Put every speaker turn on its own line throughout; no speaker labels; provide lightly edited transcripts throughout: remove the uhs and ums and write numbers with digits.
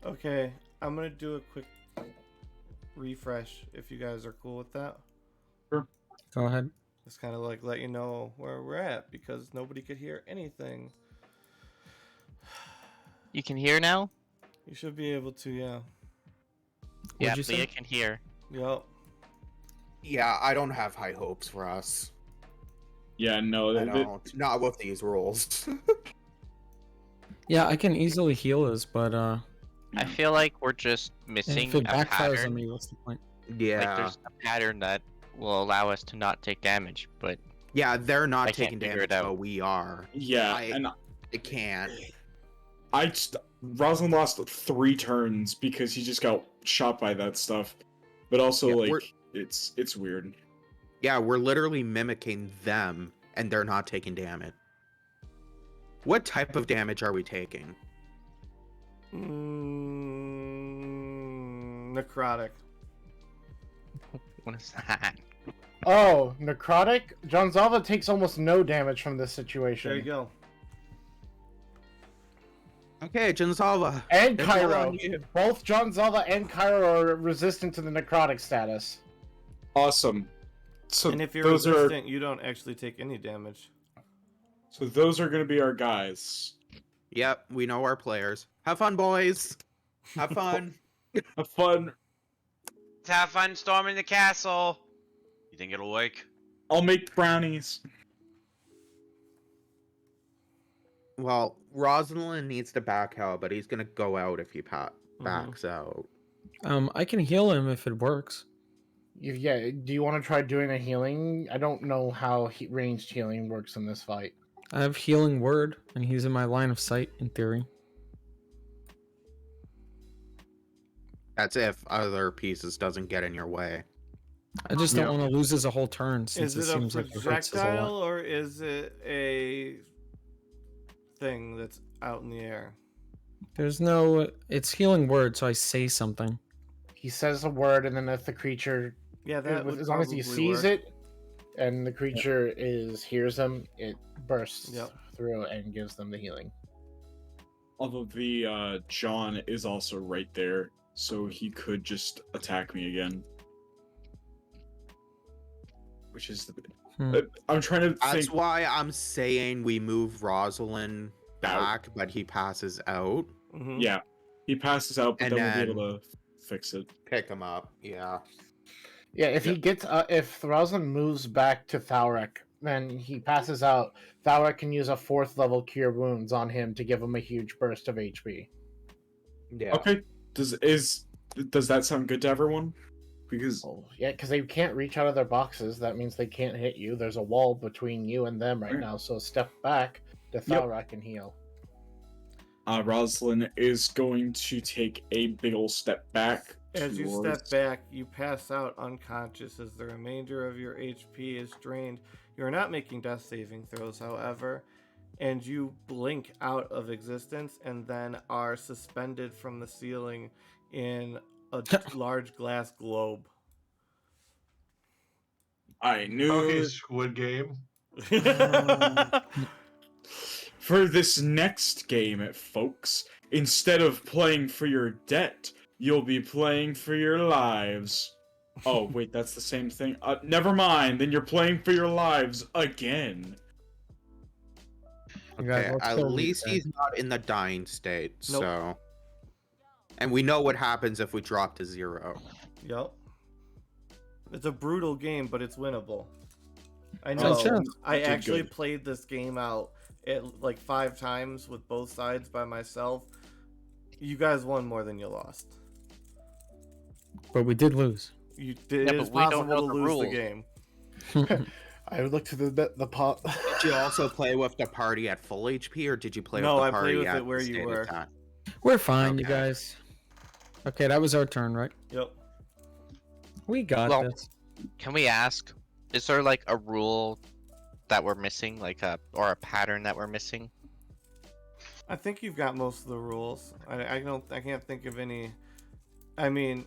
Okay, I'm gonna do a quick refresh if you guys are cool with that.
Sure.
Go ahead.
Just kind of like let you know where we're at because nobody could hear anything.
You can hear now?
You should be able to, yeah.
Yeah,
What'd you say?
Leah can hear.
Yep.
Yeah, I don't have high hopes for us.
Yeah, no,
I don't. Not with these rules.
Yeah, I can easily heal us, but
I feel like we're just missing
if it
a
backfires
pattern.
on me, what's the point?
Yeah.
Like there's a pattern that will allow us to not take damage, but
Yeah, they're not
I can't
taking
figure
damage,
it out.
but we are.
yeah, and
I can't.
Rosalind lost 3 turns because he just got shot by that stuff. But also,
Yeah,
like, it's weird.
Yeah, we're literally mimicking them, and they're not taking damage. What type of damage are we taking?
Necrotic.
what is that?
Oh, necrotic? John Zalva takes almost no damage from this situation.
There you go.
Okay, Jinzalva.
And
It's all
Cairo.
on you.
Both John Zalva and Cairo are resistant to the necrotic status.
Awesome. So
And if you're
those
resistant, you don't actually take any damage.
so those are going to be our guys.
Yep, we know our players. Have fun, boys. Have fun.
Have fun.
Let's have fun storming the castle. You think it'll work?
I'll make brownies.
Well, Rosalind needs to back out, but he's gonna go out if he backs out.
I can heal him if it works.
Yeah, do you want to try doing a healing? I don't know how ranged healing works in this fight.
I have healing word, and he's in my line of sight in theory.
That's if other pieces doesn't get in your way.
I just don't want to lose us a whole turn since
Is
it
it a
seems like it hurts us a
projectile
lot.
or is it a thing that's out in the air?
There's no. It's healing word, so I say something.
He says a word, and then if the creature,
Yeah, that would
as long as he
probably
sees
work.
it, and the creature hears him, it bursts
Yep.
through and gives them the healing.
Although the John is also right there, so he could just attack me again. Which is the I'm trying to
That's
think.
why I'm saying we move Rosalind back, but he passes out.
Mhm.
Yeah, he passes out, but
And
then we'll be able to fix it.
Pick him up. Yeah.
Yeah, if he gets, if Rosalind moves back to Thalrek, then he passes out. Thalrek can use a 4th level Cure Wounds on him to give him a huge burst of HP.
Yeah.
Okay, does that sound good to everyone? Because
Oh, yeah, because they can't reach out of their boxes. That means they can't hit you. There's a wall between you and them right
Right.
now. So step back to Thalrek and heal.
Rosalind is going to take a big ol' step back.
As you
towards-
step back, you pass out unconscious as the remainder of your HP is drained. You are not making death saving throws, however, and you blink out of existence and then are suspended from the ceiling in a large glass globe.
I knew
Okay, Squid Game.
for this next game, folks, instead of playing for your debt, you'll be playing for your lives. Oh, wait, that's the same thing. Never mind, then you're playing for your lives again.
You guys,
Okay,
let's
at
go
least
reset.
he's not in the dying state,
Nope.
so. And we know what happens if we drop to 0.
Yep. It's a brutal game, but it's winnable. I
Oh,
know.
sure.
I
Okay,
actually
good.
played this game out like 5 times with both sides by myself. You guys won more than you lost.
But we did lose.
You did.
Yeah,
It is
but we don't
possible
know
to
the
lose the
rules.
game.
I would look to the pot.
Did you also play with the party at full HP, or did you play
No,
with the
I played
party
with
at
it where
the
you
state
were.
attack?
We're fine, you
Okay.
guys. Okay, that was our turn, right?
Yep.
We got
Well,
this.
Can we ask, is there like a rule that we're missing, or a pattern that we're missing?
I think you've got most of the rules. I can't think of any. I mean,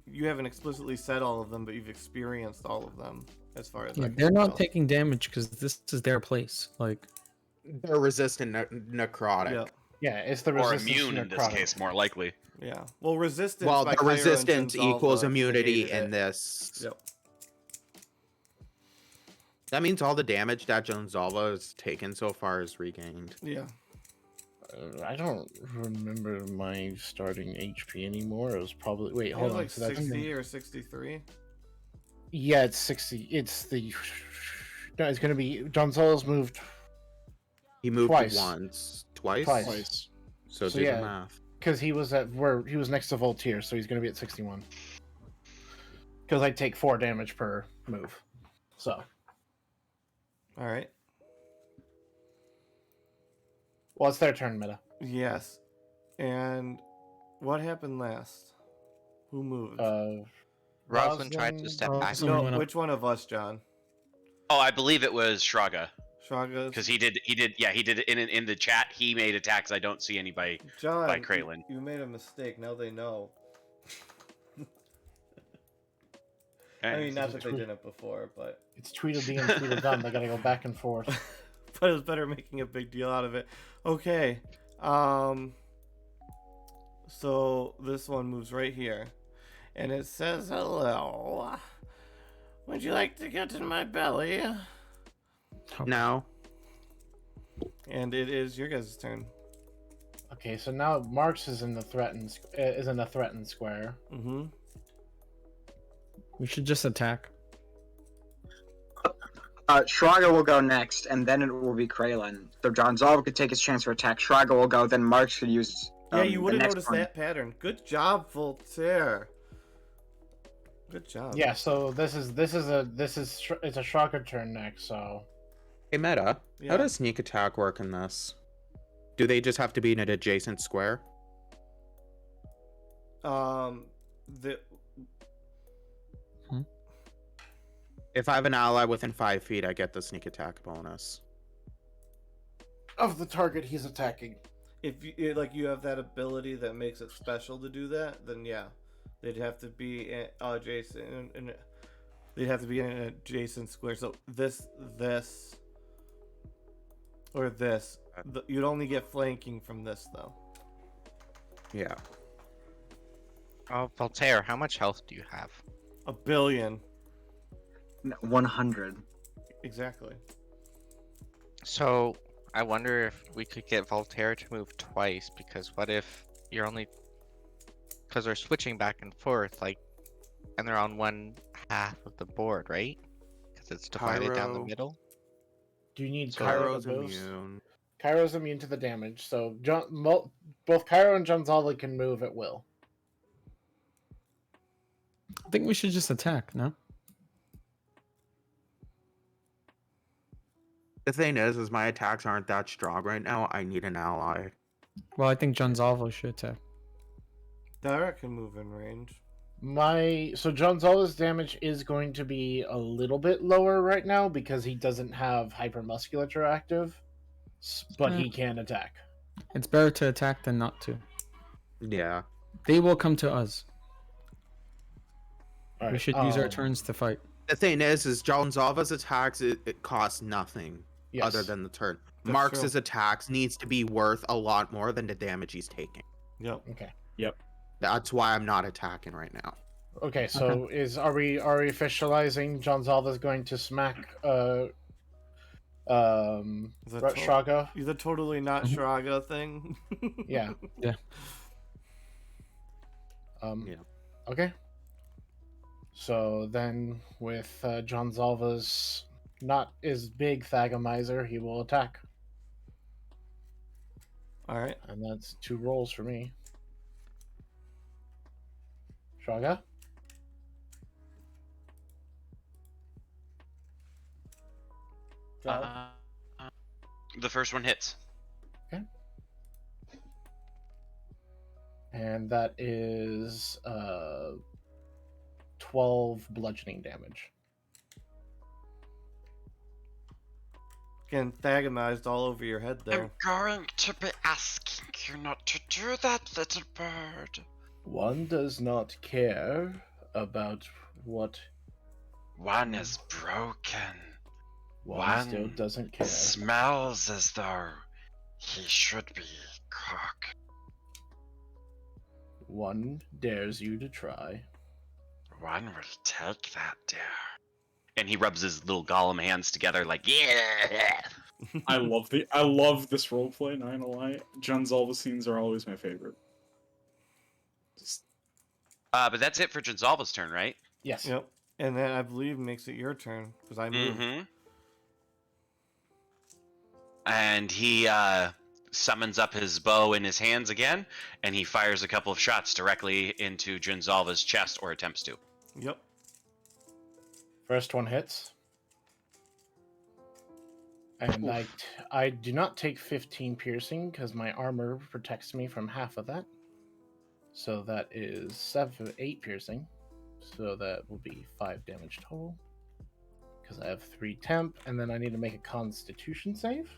you haven't explicitly said all of them, but you've experienced all of them as far as I
Yeah,
can
they're not
tell.
taking damage because this is their place. Like,
They're resistant necrotic.
Yep.
Yeah, it's the
Or
resistance
immune
to
in this
necrotic.
case, more likely.
Yeah. Well, resistance.
Well,
by
the
Cairo and
resistance equals
Gonzalva
immunity
negated
in
it.
this.
Yep.
That means all the damage that Gonzalva has taken so far is regained.
Yeah.
I don't remember my starting HP anymore. It was probably
You
hold
have
on.
like
So that's
60 or 63.
yeah, it's 60. It's the no. It's gonna be Gonzalo's moved
He moved
Twice.
once, twice.
Twice.
So
So
do
yeah.
the math.
because he was next to Voltaire, so he's gonna be at 61. Because I take 4 damage per move. So
All right.
well, it's their turn, Meta.
Yes. And what happened last? Who moved?
Rosalind tried to step back.
Someone
no,
went up.
which one of us, John?
Oh, I believe it was Shraga.
Shraga?
Because he did it in the chat. He made attacks. I don't see anybody.
John,
by Krailin.
You made a mistake. Now they know. I mean, not that they didn't before, but
It's Tweedledee and Tweedledum. They gotta go back and forth.
but it was better making a big deal out of it. Okay. So this one moves right here. And it says, hello. Would you like to get in my belly?
No.
And it is your guys' turn.
Okay, so now Marks is in the threatened square.
Mm-hmm.
We should just attack.
Shraga will go next, and then it will be Krailin. So John Zalva could take his chance for attack. Shraga will go, then Marks could use.
Yeah, you would
the
have
next
noticed
one.
that pattern. Good job, Voltaire. Good job.
Yeah, so it's a Shraga turn next. So
Hey, Meta.
Yeah.
How does sneak attack work in this? Do they just have to be in an adjacent square?
The
If I have an ally within 5 feet, I get the sneak attack bonus.
of the target he's attacking.
if you have that ability that makes it special to do that, then yeah, they'd have to be adjacent. They'd have to be in an adjacent square. So this, or this. You'd only get flanking from this though.
Yeah.
Oh, Voltaire, how much health do you have?
1 billion.
100.
Exactly.
So, I wonder if we could get Voltaire to move twice, because what if you're only... Because they're switching back and forth, like, and they're on one half of the board, right? Because it's divided down the
Cairo.
middle.
Do you need
Cairo's
Cairo to boost?
immune.
Cairo's immune to the damage, so both Cairo and Gonzalo can move at will.
I think we should just attack, no?
The thing is my attacks aren't that strong right now. I need an ally.
Well, I think Gonzalo should attack.
Dara can move in range.
So Gonzalo's damage is going to be a little bit lower right now because he doesn't have hypermusculature active, but he can attack.
It's better to attack than not to.
Yeah.
They will come to us.
All
We
right,
should use our turns to fight.
The thing is John Zalva's attacks, it costs nothing
yes.
other than the turn.
That's
Marx's
true.
attacks needs to be worth a lot more than the damage he's taking.
Yep.
Okay.
That's why I'm not attacking right now.
Okay. So are we officializing John Zalva's going to smack Shraga?
The totally not Shraga thing.
Yeah.
Yeah.
Yeah.
Okay. So then, with John Zalva's not as big Thagomizer, he will attack,
All right.
and that's 2 rolls for me. Shraga.
The first one hits.
And that is 12 bludgeoning damage.
Getting thagamized all over your head there.
going to be asking you not to do that, little bird.
One does not care about what
One is broken.
one still doesn't care.
Smells as though he should be cock.
One dares you to try.
One will take that dare. And he rubs his little golem hands together like, yeah.
I love this roleplay, not gonna lie. Jonzalva scenes are always my favorite. Just,
But that's it for Jinzalva's turn, right?
Yes.
Yep. And then I believe makes it your turn because I moved.
Mm-hmm. And he summons up his bow in his hands again, and he fires a couple of shots directly into Jinzalva's chest, or attempts to.
Yep.
First one hits. And I do not take 15 piercing because my armor protects me from half of that. So that is 8 piercing. So that will be 5 damage total. Because I have 3 temp, and then I need to make a constitution save.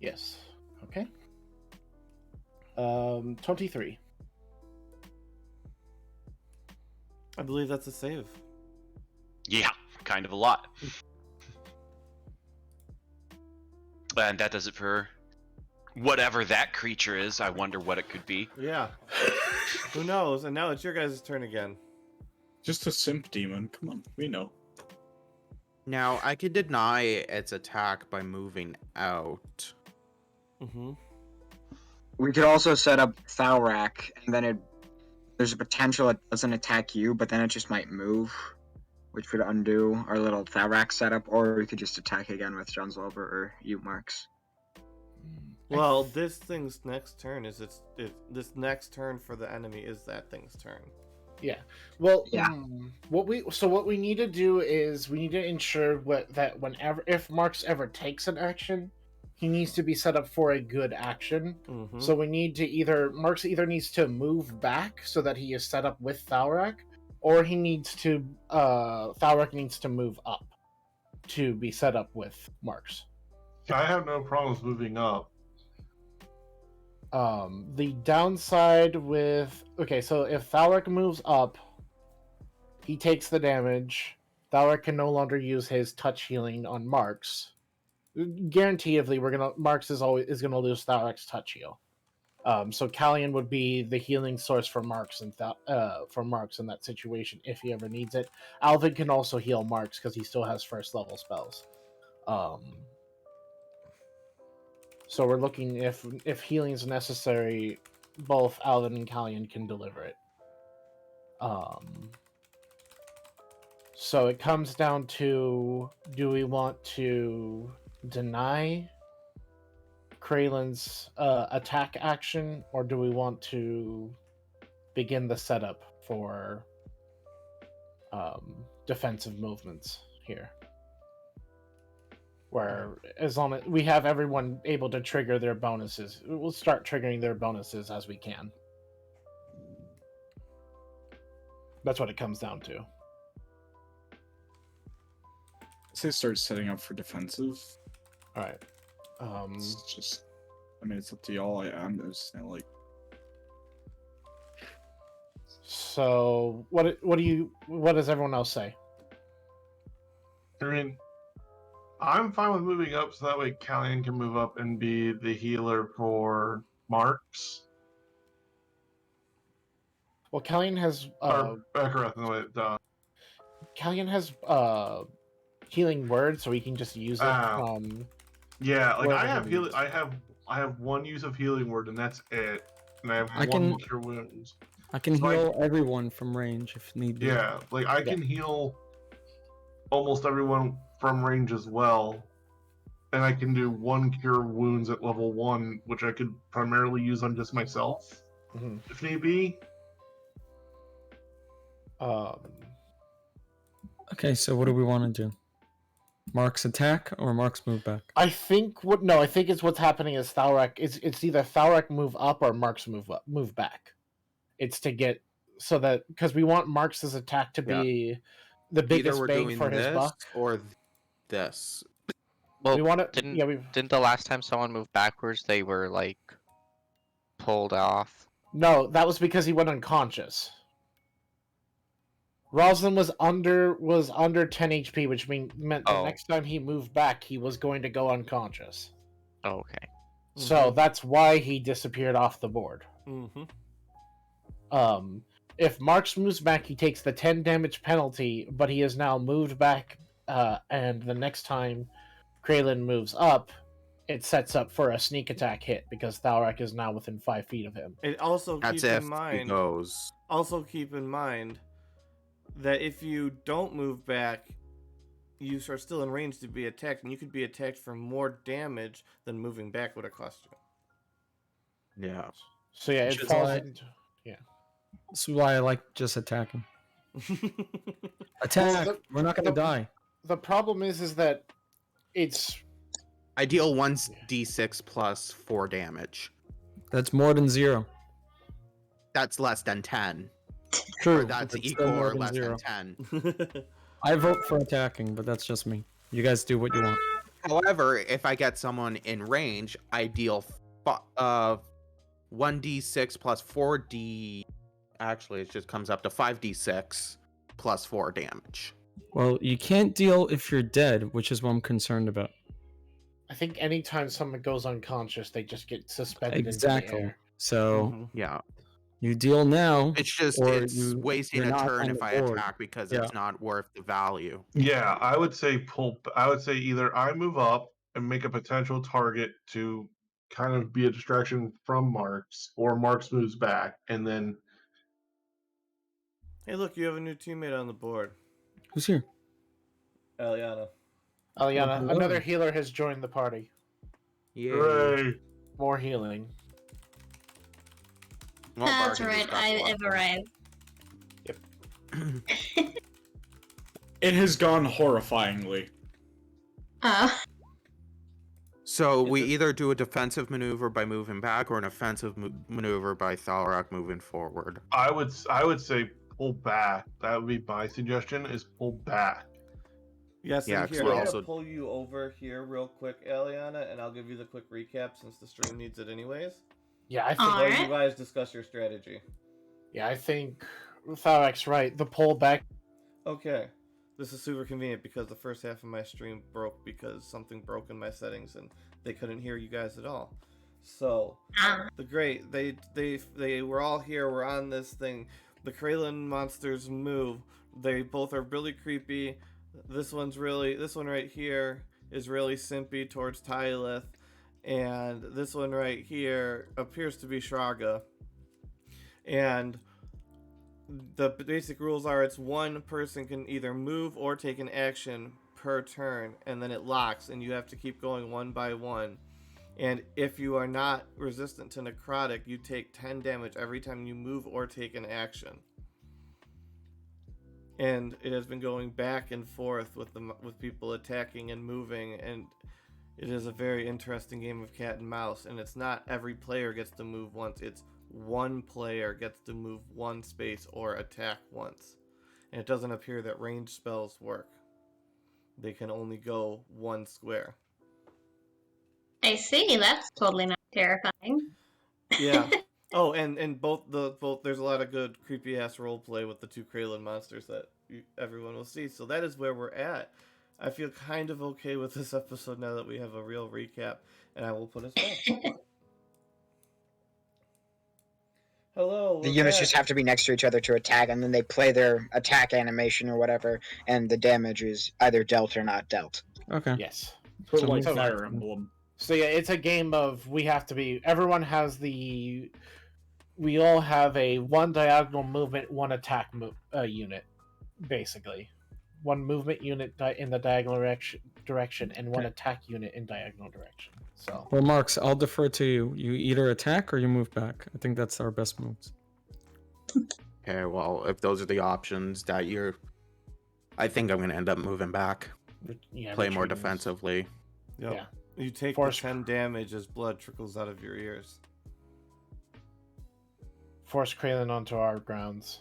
Yes. Okay. 23.
I believe that's a save.
Yeah, kind of a lot. And that does it for whatever that creature is. I wonder what it could be.
Yeah. Who knows? And now it's your guys' turn again.
just a simp demon. Come on, we know.
Now, I could deny its attack by moving out.
Mm-hmm.
We could also set up Thalrak, and then there's a potential it doesn't attack you, but then it just might move, which would undo our little Thalrak setup, or we could just attack again with Jonzalva or you, Marks.
Well, this thing's next turn is this next turn for the enemy is that thing's turn.
Yeah. Well,
Yeah.
What we need to do is we need to ensure that whenever if Marks ever takes an action, he needs to be set up for a good action.
Mm-hmm.
So we need to Marks either needs to move back so that he is set up with Thalrak, or he needs to Thalrak needs to move up to be set up with Marks.
I have no problems moving up.
The downside with so if Thalrak moves up, he takes the damage. Thalrak can no longer use his touch healing on Marks. Guaranteedly, Marks is gonna lose Thalrak's touch heal. So Krailin would be the healing source for Marks and for Marks in that situation if he ever needs it. Alvin can also heal Marks because he still has first level spells. So we're looking if healing is necessary, both Alvin and Krailin can deliver it. So it comes down to, do we want to deny Krailin's attack action, or do we want to begin the setup for defensive movements here? Where as long as we have everyone able to trigger their bonuses, we'll start triggering their bonuses as we can. That's what it comes down to.
Say start setting up for defensive.
All right.
It's just, I mean, it's up to y'all. I'm just like.
So what does everyone else say?
I mean, I'm fine with moving up so that way Krailin can move up and be the healer for Marks.
Well, Krailin has
Or Bekareth in the way it does.
Krailin has healing word, so we can just use it.
Yeah, like
Wherever
I have
he
healing.
needs.
I have one use of healing word, and that's it. And I have
I
one
can-
cure wounds.
I can
So
heal everyone from range if need be.
Yeah, like I can heal almost everyone from range as well. And I can do one cure wounds at level 1, which I could primarily use on just myself,
Mhm.
if need be.
Okay, so what do we want to do? Mark's attack or Mark's move back?
I think it's what's happening is Thalrak. It's either Thalrak move up or Marks move back. It's to get so that because we want Marks' attack to be the
Either
biggest
we're
bang
doing
for his
this
buck.
or this.
Well,
We want to.
didn't the last time someone moved backwards, they were like pulled off?
No, that was because he went unconscious. Roslyn was under 10 HP, which meant the
Oh.
next time he moved back, he was going to go unconscious.
Oh, okay.
So that's why he disappeared off the board.
Mm-hmm.
If Marks moves back, he takes the 10 damage penalty, but he is now moved back, and the next time Krailin moves up, it sets up for a sneak attack hit because Thalrak is now within 5 feet of him.
It also
That's
keep
if
in
he
mind.
goes.
Also keep in mind that if you don't move back, you are still in range to be attacked, and you could be attacked for more damage than moving back would have cost you.
Yeah.
So yeah, it
Which is
falls
why-
into...
This is why I like just attacking. Attack!
Well,
We're not gonna
the-
die.
The problem is that it's...
I deal 1d6 plus 4 damage.
That's more than 0.
That's less than 10.
True.
Or that's
but still
equal
more
or
than
less
0.
than 10.
I vote for attacking, but that's just me. You guys do what you want.
However, if I get someone in range, I deal 1d6 plus 4d. Actually, it just comes up to 5d6 plus 4 damage.
Well, you can't deal if you're dead, which is what I'm concerned about.
I think anytime someone goes unconscious, they just get suspended
Exactly.
into the air.
So
Mhm.
Yeah.
you deal now.
It's just
Or
it's wasting
you're
a
not
turn
on
if
the
I
board.
attack because
Yeah.
it's not worth the value.
Yeah, I would say either I move up and make a potential target to kind of be a distraction from Marks, or Marks moves back, and then
Hey, look, you have a new teammate on the board,
Who's here?
Aliana.
Aliana,
hello.
another healer has joined the party.
Yay.
hooray!
More healing.
Well,
That's
Bargain
right,
just got
I
blocked.
have arrived.
It has gone horrifyingly.
So we
Is it-
either do a defensive maneuver by moving back or an offensive maneuver by Thalrak moving forward.
I would say pull back. That would be my suggestion: is pull back.
Yes,
Yeah,
and
'cause
here,
we're
I'm
also-
gonna pull you over here real quick, Aliana, and I'll give you the quick recap since the stream needs it anyways.
Yeah, I think
While
Alright.
you guys discuss your strategy.
I think Tharak's right. The pull back.
Okay. This is super convenient because the first half of my stream broke because something broke in my settings and they couldn't hear you guys at all. So they were all here, we're on this thing. The Krailin monsters move. They both are really creepy. This one right here is really simpy towards Tyleth, and this one right here appears to be Shraga. And the basic rules are it's one person can either move or take an action per turn, and then it locks, and you have to keep going one by one. And if you are not resistant to necrotic, you take 10 damage every time you move or take an action. And it has been going back and forth with people attacking and moving, and it is a very interesting game of cat and mouse. And it's not every player gets to move once, it's one player gets to move one space or attack once. And it doesn't appear that ranged spells work. They can only go one square.
I see, that's totally not terrifying.
Yeah. Oh, and both there's a lot of good creepy ass role play with the two Krailin monsters that everyone will see. So that is where we're at. I feel kind of okay with this episode now that we have a real recap, and I will put us back. Hello.
The
we're
units
back.
just have to be next to each other to attack, and then they play their attack animation or whatever, and the damage is either dealt or not dealt.
Okay.
Yes.
Sort
So
of like
we-
Fire Emblem.
So yeah, it's a game of everyone has we all have a one diagonal movement, one attack unit, basically. One movement unit in the diagonal direction and one attack unit in diagonal direction. So
Well, Marks, I'll defer to you. You either attack or you move back. I think that's our best moves.
Okay, well, if those are the options that I think I'm going to end up moving back.
yeah,
Play more
retreating is-
defensively.
Yep.
Yeah.
You take
Force-
the 10 damage as blood trickles out of your ears.
Force Krailin onto our grounds.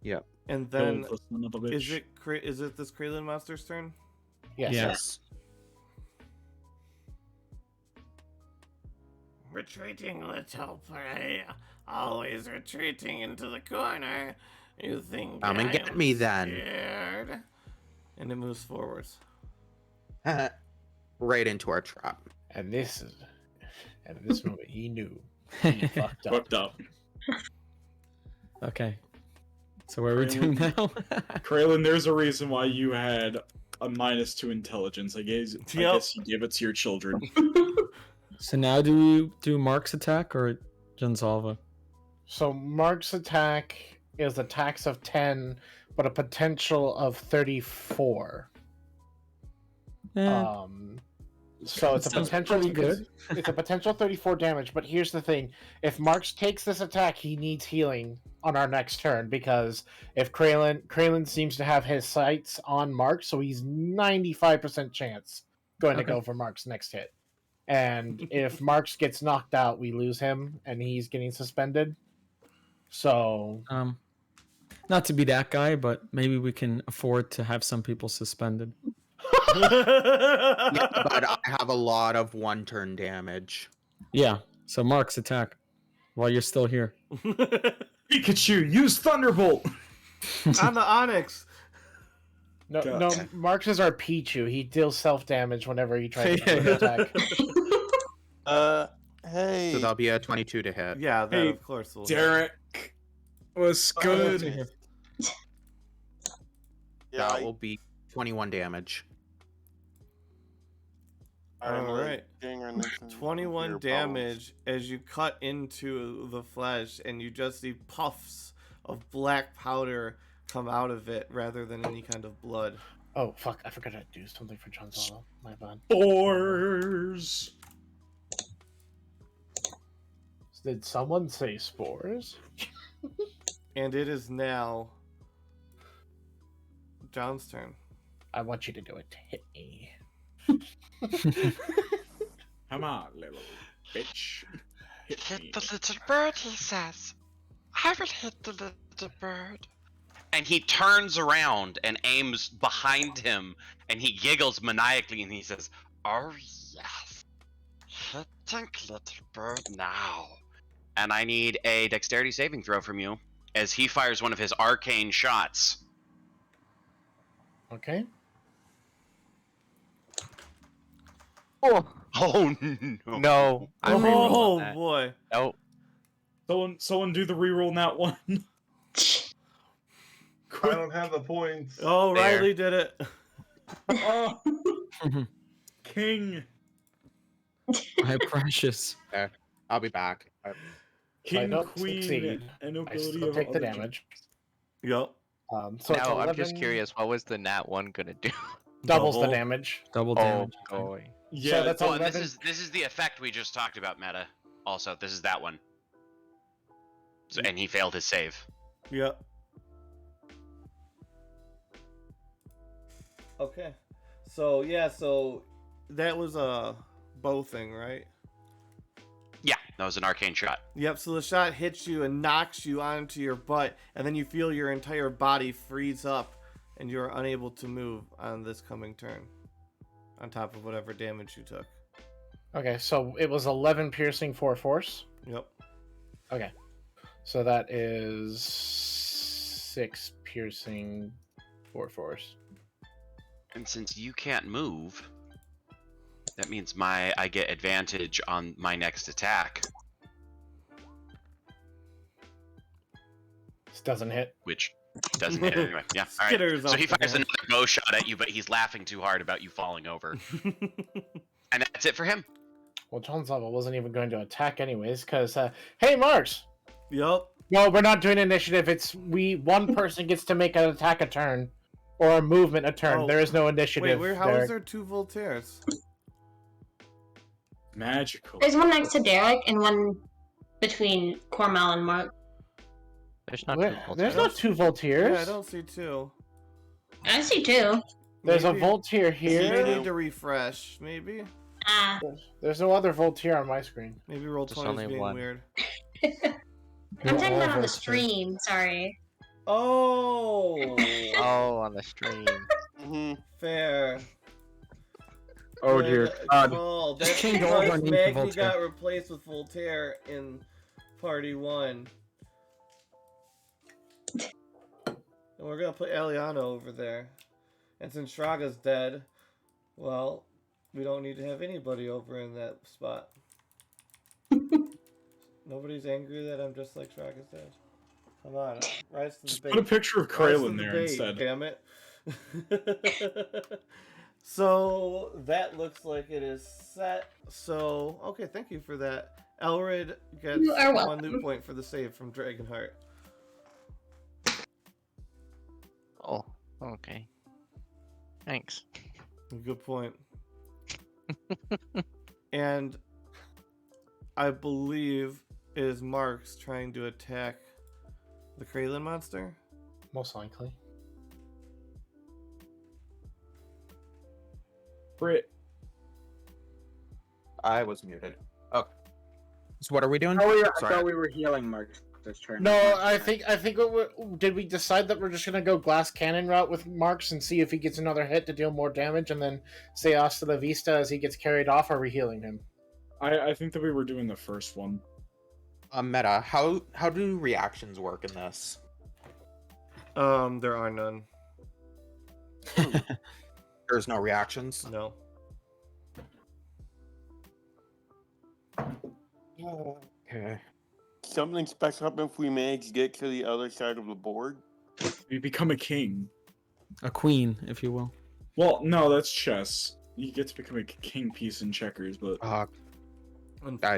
Yep.
And then
Kill the son of a bitch.
is it this Krailin monster's turn?
Yes.
Yeah.
Yes.
Retreating, little prey. Always retreating into the corner. You think
Come and
I
get
am
me then.
scared? And it moves forwards.
Right into our trap.
And this is And at this moment, he knew he fucked up.
Fucked up.
Okay. So what are we doing now?
Krailin, there's a reason why you had a -2 intelligence. I guess you give it to your children.
So now do we do Mark's attack or Janzalva?
So Mark's attack is attacks of 10, but a potential of 34.
Eh,
So it's a
sounds
potential
pretty good.
It's a potential 34 damage, but here's the thing. If Marks takes this attack, he needs healing on our next turn because if Krailin seems to have his sights on Marks, so he's 95% chance going to
Okay.
go for Mark's next hit. And if Marks gets knocked out, we lose him and he's getting suspended. So
Not to be that guy, but maybe we can afford to have some people suspended.
Yeah, but I have a lot of 1-turn damage.
Yeah. So Mark's attack while you're still here.
Pikachu, use Thunderbolt!
On the Onyx.
no,
God.
no, Marks is our Pichu. He deals self-damage whenever he tries to attack.
Hey.
So that'll be a 22 to hit.
Yeah, that
Hey,
of course will.
Derek was good.
Yeah,
That will be 21 damage.
I'm
All
like
right.
getting her into your
21
bones.
damage as you cut into the flesh, and you just see puffs of black powder come out of it rather than any kind of blood.
Oh, fuck. I forgot to do something for John Solo. My bad.
Spores.
Did someone say spores?
And it is now John's turn.
I want you to do it to hit me.
Come on, little bitch. Hit me.
the little bird, he says. I will hit the little bird. And he turns around and aims behind him, and he giggles maniacally, and he says, "Oh yes, hitting little bird now." And I need a dexterity saving throw from you, as he fires one of his arcane shots.
Okay.
Oh,
Oh no!
no. I'm rerolling
Oh
that.
boy.
Nope.
Someone do the reroll in that one.
I don't have the points.
Oh,
There.
Riley did it.
Oh, King.
My precious.
I'll be back.
King,
don't
queen,
succeed,
and
I
nobility
still
of
take the
other
damage.
Yup.
So it's
Now, I'm just
11
curious, what was the nat 1 gonna do?
Doubles the
Double.
damage.
Double
Oh,
damage.
boy.
Yeah,
that's
Oh, and
11.
this is the effect we just talked about, Meta. Also, this is that one. So, and he failed his save.
Yep. Okay. So yeah, so that was a bow thing, right?
Yeah, that was an arcane shot.
Yep, so the shot hits you and knocks you onto your butt, and then you feel your entire body freeze up, and you're unable to move on this coming turn, on top of whatever damage you took.
Okay, so it was 11 piercing, 4 force.
Yep.
Okay. So that is 6 piercing, 4 force.
And since you can't move, that means I get advantage on my next attack,
This doesn't hit.
which doesn't hit anyway. Yeah, all right.
Skitters
So
off
he
the
fires
hand.
another bow shot at you, but he's laughing too hard about you falling over. And that's it for him.
Well, John Zava wasn't even going to attack anyways, because, hey, Marks!
Yep.
No, we're not doing initiative. It's one person gets to make an attack a turn, or a movement a turn.
Oh.
There is no initiative.
Wait, how is
Derek.
there 2 Voltaires?
magical.
There's one next to Derek and one between Cormel and Mark.
There's not
Wait,
two
there's
Voltaires.
not 2 Voltiers.
Yeah, I don't see 2.
I see two.
There's a
Maybe-
Voltier
You
here.
may need to refresh, maybe.
Ah,
There's no other Voltier on my screen.
Maybe roll
There's
20 is
only
being
one.
weird.
I'm talking about on the
Voltiers.
stream. Sorry.
Oh,
Oh, on the stream.
hmm
fair.
Oh
Good
dear God.
call. That's
Change all
because
our names to
Maggie
Voltaire.
got replaced with Voltaire in Party 1. And we're gonna put Eliana over there. And since Shraga's dead, well, we don't need to have anybody over in that spot. Nobody's angry that I'm just like Shaka said. Come on, rise to the
Just
bait.
put a picture of
Rise to
Krailin
the
there
bait,
instead.
damn it. So that looks like it is set. So okay, thank you for that. Elred gets
You are
1 new
welcome.
point for the save from Dragonheart.
Oh, okay. Thanks.
Good point. And I believe it is Marks trying to attack the Krailin monster.
Most likely.
Brit.
I was muted. Okay. So what are we doing?
I
Sorry.
thought we were healing Mark's turn.
No, I think did we decide that we're just gonna go glass cannon route with Marks and see if he gets another hit to deal more damage, and then say hasta la vista as he gets carried off? Or are we healing him?
I think that we were doing the first one.
Meta, how do reactions work in this?
There are none.
There's no reactions.
No.
Okay.
Something special happens if we manage to get to the other side of the board.
You become a king.
A queen, if you will.
Well, no, that's chess. You get to become a king piece in checkers, but
I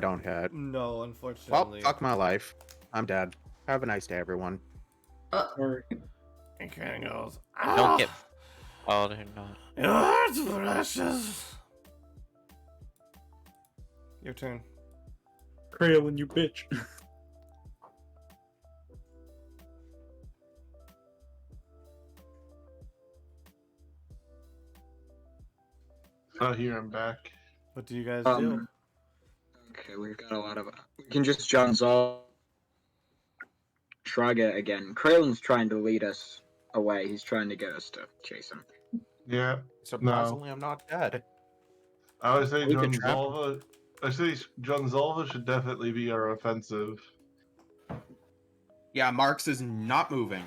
don't hit.
No,
Well,
unfortunately.
fuck my life. I'm dead. Have a nice day, everyone.
or
It kind of goes.
Don't get. Oh, they're not.
Your heart's precious. Your turn.
Krailin, you bitch.
Here I'm back.
What do you guys do?
Okay, we've got a lot of. We can just Jonzal shrug it again. Kralin's trying to lead us away. He's trying to get us to chase him.
Yeah.
Surprisingly, I'm not dead.
I would say
We could trap
Jonzalva. I say Jonzalva should definitely be our offensive.
Yeah, Marks is not moving.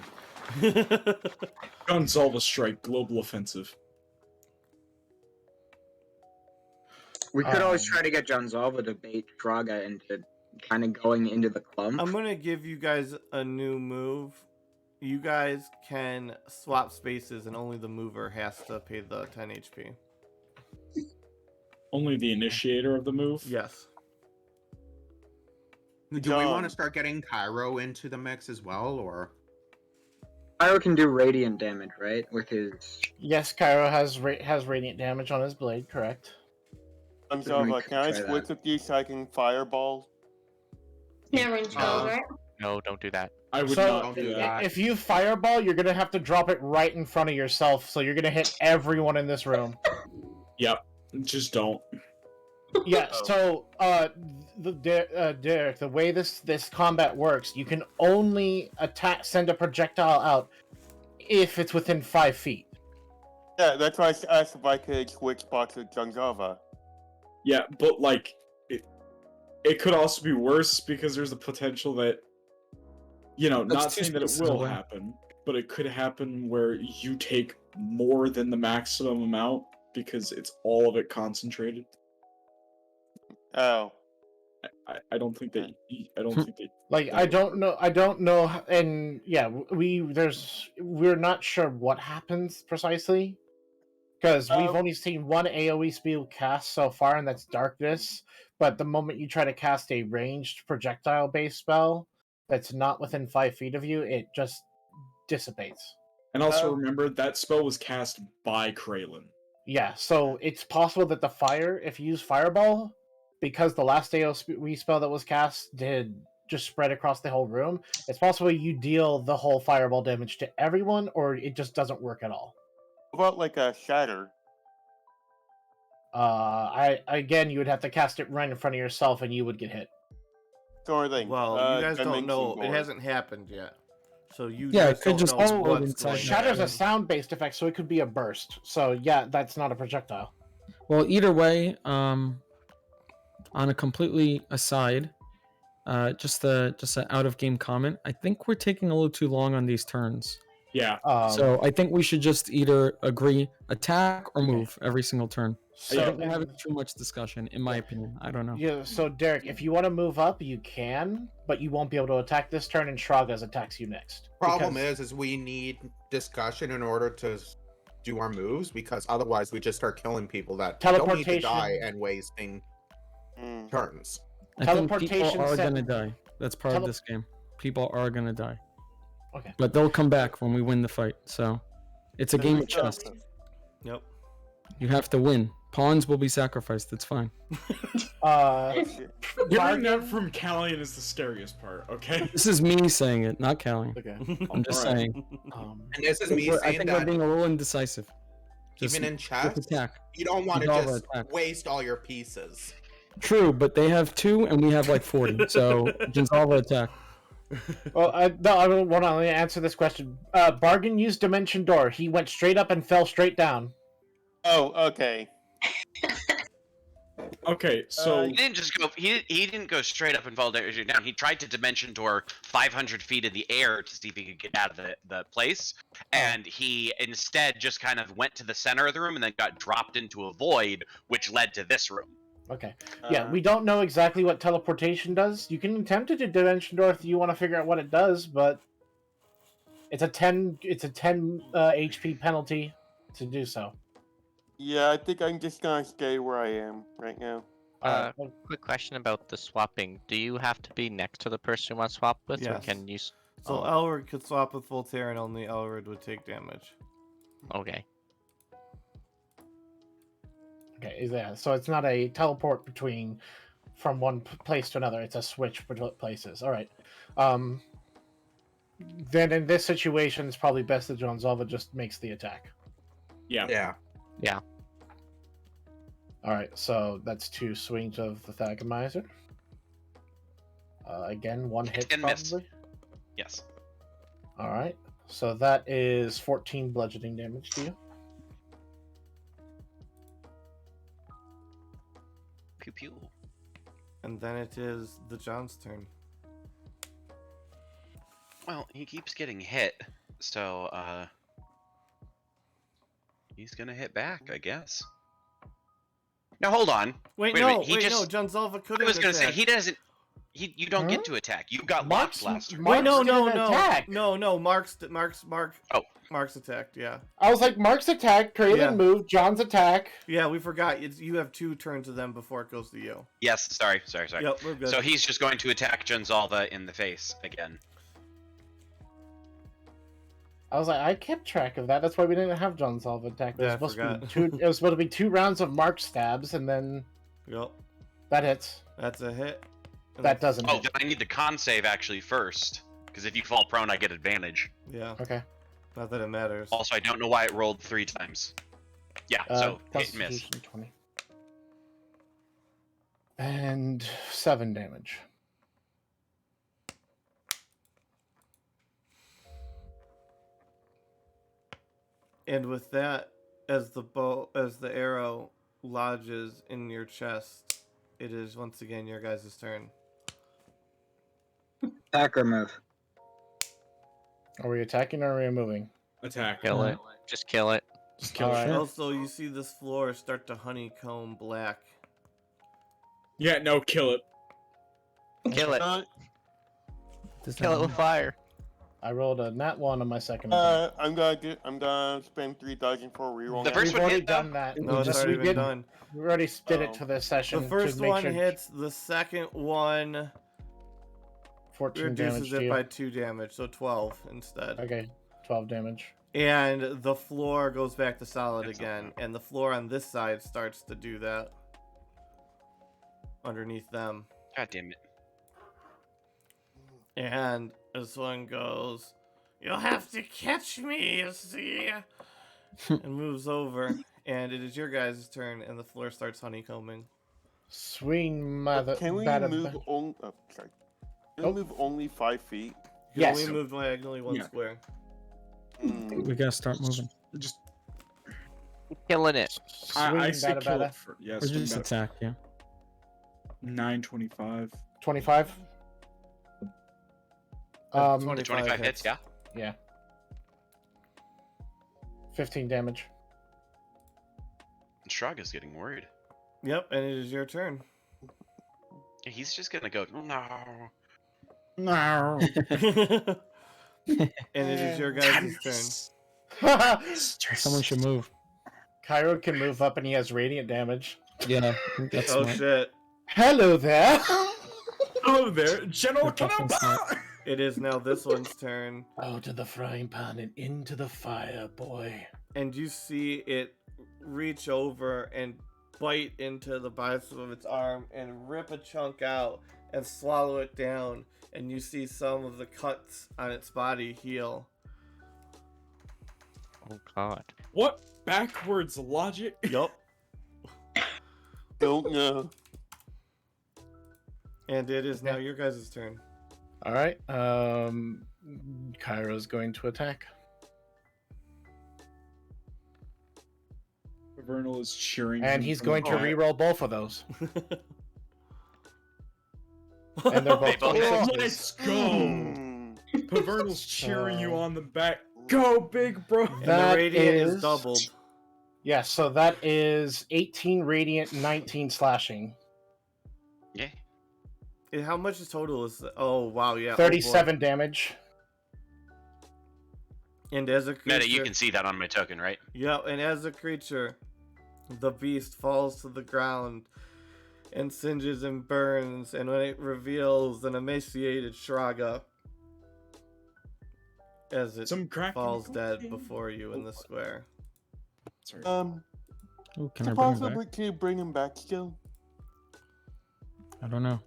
Gonzalez strike, global offensive.
We could always try to get Jonzalva to bait Shraga into kind of going into the clump.
I'm gonna give you guys a new move. You guys can swap spaces, and only the mover has to pay the 10 HP.
Only the initiator of the move?
Yes.
Do we want to start getting Cairo into the mix as well, or?
Cairo can do radiant damage, right? With his.
Yes, Cairo has radiant damage on his blade. Correct.
Unsolva, can I switch with you so I can fireball?
Never in spells, right?
No, don't do that.
I would
So,
not do that.
if you fireball, you're gonna have to drop it right in front of yourself, so you're gonna hit everyone in this room.
Yep. Just don't.
Yeah. So, Derek, the way this combat works, you can only send a projectile out if it's within 5 feet.
Yeah, that's why I asked if I could switch spots with Jonzalva.
Yeah, but like it could also be worse because there's a potential that not saying that it will happen, but it could happen where you take more than the maximum amount because it's all of it concentrated.
Oh.
I don't think that
Like I don't know, and yeah, we're not sure what happens precisely because we've only seen one AOE spell cast so far, and that's Darkness. But the moment you try to cast a ranged projectile-based spell that's not within 5 feet of you, it just dissipates.
And also remember that spell was cast by Krailin.
Yeah, so it's possible that if you use Fireball, because the last AoE spell that was cast did just spread across the whole room, it's possible you deal the whole Fireball damage to everyone, or it just doesn't work at all.
What about like a Shatter?
You would have to cast it right in front of yourself, and you would get hit.
Sort of thing.
Well, you guys don't know. It hasn't happened yet. So you
Yeah,
guys
it could
don't
just
know
explode
what's
inside
going
you.
to
Shatter's a
happen.
sound-based effect, so it could be a burst. So yeah, that's not a projectile.
Well, either way, on a completely aside, just an out of game comment. I think we're taking a little too long on these turns.
Yeah.
So I think we should just either agree attack or move every single turn. I
So
think we're having too much discussion, in my opinion. I don't know.
yeah, so Derek, if you want to move up, you can, but you won't be able to attack this turn, and Shragas attacks you next.
Problem
Because-
is we need discussion in order to do our moves, because otherwise we just start killing people that don't need to
Teleportation-
die and wasting
Mm.
turns.
I think
Teleportation
people are
set-
gonna die. That's part of this game. People are gonna die.
Okay.
But they'll come back when we win the fight. So it's a game of chess.
Yep.
You have to win. Pawns will be sacrificed. It's fine.
Hearing that from Callian is the scariest part, okay?
This is me saying it, not Callie.
Okay.
I'm just
Alright.
saying.
And this is me
I
saying
think we're
that
being a little indecisive.
even in chess,
attack.
you don't want to
Resolve
just
attack.
waste all your pieces.
True, but they have 2 and we have like 40. So Jinzalva attack.
Well, I don't want to answer this question. Bargain used Dimension Door. He went straight up and fell straight down.
Oh, okay.
Okay, so
He didn't just go. He didn't go straight up and fall down. He tried to dimension door 500 feet in the air to see if he could get out of the place, and he instead just kind of went to the center of the room and then got dropped into a void, which led to this room.
Okay. Yeah, we don't know exactly what teleportation does. You can attempt to do Dimension Door if you want to figure out what it does, but it's a 10 HP penalty to do so.
Yeah, I think I'm just gonna stay where I am right now.
Quick question about the swapping. Do you have to be next to the person you want to swap with, or
Yes.
can you?
So Elrid could swap with Voltaire, and only Elrid would take damage.
Okay.
Okay, yeah. So it's not a teleport from one place to another. It's a switch between places. All right. Then in this situation, it's probably best that Jonzalva just makes the attack.
yeah.
Yeah.
All right. So that's 2 swings of the Thagomizer. Again, 1 hit
And miss.
probably.
Yes.
All right. So that is 14 bludgeoning damage to you.
Pew pew.
And then it is the John's turn.
Well, he keeps getting hit, so he's gonna hit back, I guess. Now hold on.
Wait,
a
no,
minute. He
wait,
just,
no. Jonzalva could
I
have
was gonna say
attacked.
he doesn't. You don't
Huh?
get to attack. You got
Mark's-
locked last turn.
Mark's
Wait, no, no,
didn't
no,
attack.
no. Mark's
Oh.
Mark's attacked. Yeah,
I was like, Mark's attack, Krailin
Yeah.
moved, John's attack.
yeah. We forgot. You have 2 turns of them before it goes to you.
Yes, sorry.
Yep, we're good.
So he's just going to attack Jonzalva in the face again.
I was like, I kept track of that. That's why we didn't have Jonzalva attack. It was
Yeah, I
supposed to be
forgot.
2. It was supposed to be 2 rounds of Mark stabs, and then
Yep,
that hits.
that's a hit. And
That
that's-
doesn't
Oh,
hit.
then I need the con save actually first, because if you fall prone, I get advantage.
Yeah,
Okay.
not that it matters.
Also, I don't know why it rolled 3 times. Yeah, so hit and miss.
Constitution 20. And 7 damage.
And with that, as the arrow lodges in your chest, it is once again your guys' turn.
Attack or move?
Are we attacking or are we moving?
Attack.
Kill it. Just kill it.
Just kill
Alright.
it.
Also, you see this floor start to honeycomb black.
Yeah, no, kill it.
Kill it.
Does that
Kill it
mean-
with fire.
I rolled a nat 1 on my second attack.
I'm gonna spend 3,000 for a reroll.
The
now.
first
We've
one
already
hit, though?
done that.
No,
We
it's
just-
already
we
been
did-
done.
We already did it
Oh.
for this session.
The first
to make
one
sure
hits. The second one
14 damage
reduces
to
it
you.
by 2 damage, so 12 instead.
Okay, 12 damage.
And the floor goes back to solid
That's
again,
okay.
and the floor on this side starts to do that underneath them.
God damn it.
And this one goes, "You'll have to catch me, you see," and moves over. And it is your guys' turn, and the floor starts honeycombing.
Swing mother.
Can we
bada-
move only? Oh, sorry. Can
Oh.
we move only 5 feet?
You
Yes.
only move diagonally 1
Yeah.
square.
Mm.
We gotta start moving.
Just
Killing it.
Swing
I say
bada
kill
bada.
it for yeah.
Or
swing
just
bada.
attack, yeah.
925.
25.
The
25
25 hits, yeah?
Yeah. 15 damage.
Straga's getting worried.
Yep, and it is your turn.
He's just gonna go, no.
No.
And it is your guys' turn.
Someone should move.
Cairo can move up and he has radiant damage.
Yeah, that's
Oh
smart.
shit.
Hello there!
Hello there, General
That's fucking smart.
Kanaba!
It is now this one's turn.
Out of the frying pan and into the fire, boy.
And you see it reach over and bite into the bicep of its arm and rip a chunk out and swallow it down. And you see some of the cuts on its body heal.
Oh god.
What backwards logic?
Yup.
Don't know.
And it is now your guys' turn.
Alright, Cairo's going to attack.
Vernal is cheering.
And
him
he's
from
going to
the back.
reroll both of those. And they're both
both-
26s.
Let's go! Pavernal's cheering you
So-
on the back. Go, big bro!
And
That
the radiant is
is-
doubled.
Yeah, so that is 18 radiant, 19 slashing.
Yeah.
How much is total is that? Oh wow, yeah.
37 damage.
And as a creature,
Meta, you can see that on my token, right?
yeah, and as a creature, the beast falls to the ground and singes and burns, and when it reveals an emaciated Shraga as it
Some crack.
falls dead before you in the square.
Sorry.
Ooh,
Is
can I
it
bring him
possible
back?
to bring him back still?
I don't know.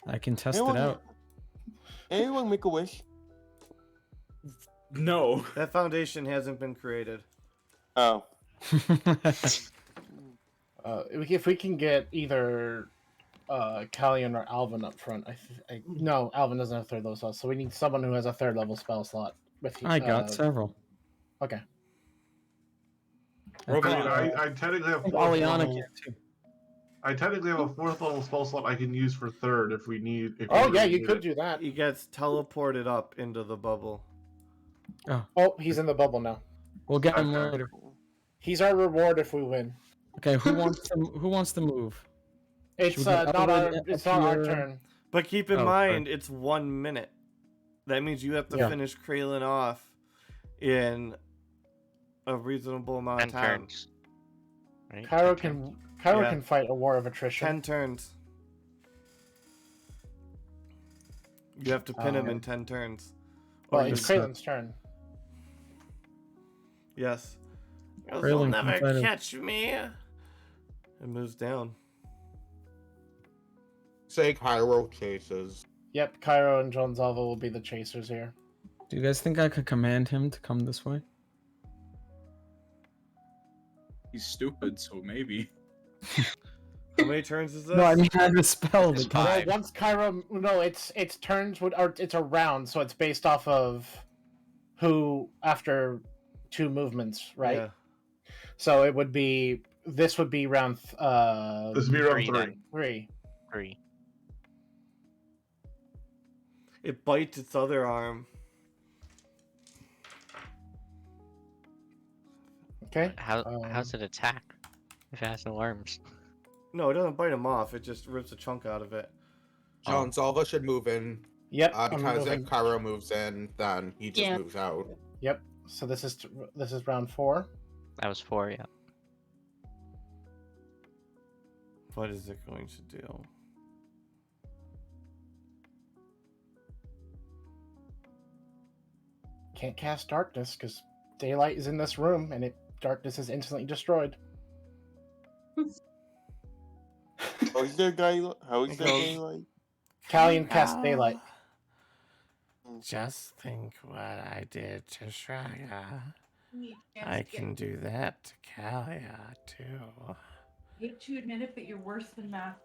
I can test it
Anyone-
out.
Anyone make a wish?
No.
That foundation hasn't been created.
Oh.
If we can get either Callion or Alvin up front, no, Alvin doesn't have third level spells, so we need someone who has a third level spell slot. With
I got several.
Okay.
I mean,
Robot.
I technically have fourth
Aliana
level.
can too.
I technically have a fourth level spell slot I can use for third if we need. If
Oh
we
yeah,
really
you
need
could
it.
do that.
He gets teleported up into the bubble.
Oh, he's in the bubble now.
We'll get him
Okay.
later.
He's our reward if we win.
Okay, who wants to move?
It's
Should we get
not our
Alvin
it's
up
not our
here?
turn.
But keep in
Oh,
mind, it's 1 minute. That means you have to
Yeah.
finish Krailin off in a reasonable amount
10
of time.
turns. Right?
Cairo
10 turns.
can
Yeah.
fight a war of attrition.
10 turns. You have to pin him in 10 turns. Or
Well,
you
it's
just-
Kralen's turn.
Yes. They'll
Krailin,
never
come fight him.
catch me. It moves down.
Say Cairo chases.
Yep, Cairo and Jonzalva will be the chasers here.
Do you guys think I could command him to come this way?
He's stupid, so maybe.
How many turns is this?
No, I mean I have a spell.
It's
that
Well,
five.
once Cairo, no, it's turns would or it's a round, so it's based off of who after 2 movements, right?
Yeah.
So it would be this would be round
This would be round
3
3.
then.
3.
3.
It bites its other arm.
Okay.
How's it attack if it has no arms?
No, it doesn't bite him off. It just rips a chunk out of it.
John Zalva should move in
Yep. I'm
because
moving.
if Cairo moves in, then he just
Yeah.
moves out.
Yep. So this is round 4.
That was 4, yeah.
What is it going to do?
Can't cast darkness because daylight is in this room, and darkness is instantly destroyed.
How's their guy? How is their
Okay.
guy like?
Callion casts daylight.
Just think what I did to Shraga. I can do that to Kalia too.
Hate to admit it, but you're worse than math.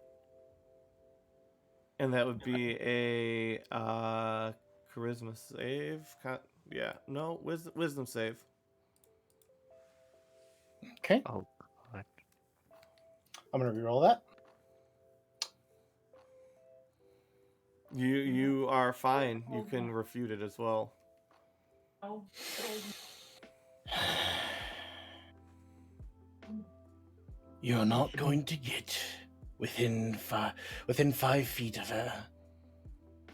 And that would be a charisma save. Yeah, no, wisdom save.
Okay.
Oh god.
I'm gonna reroll that.
You are fine. You can refute it as well.
Oh,
You're not going to get within 5 feet of her.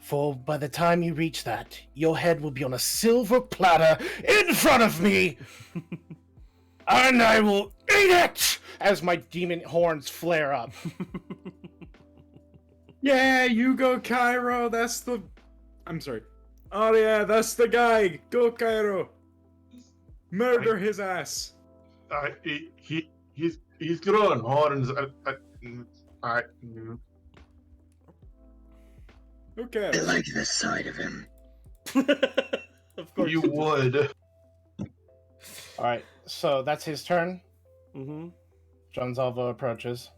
For by the time you reach that, your head will be on a silver platter in front of me! And I will eat it! As my demon horns flare up.
Yeah, you go, Cairo. That's the. I'm sorry. Oh yeah, that's the guy. Go, Cairo. Murder his ass.
He's growing horns.
Okay.
I like this side of him.
Of course
You
do.
would.
Alright, so that's his turn.
Mm-hmm.
John Zalvo approaches.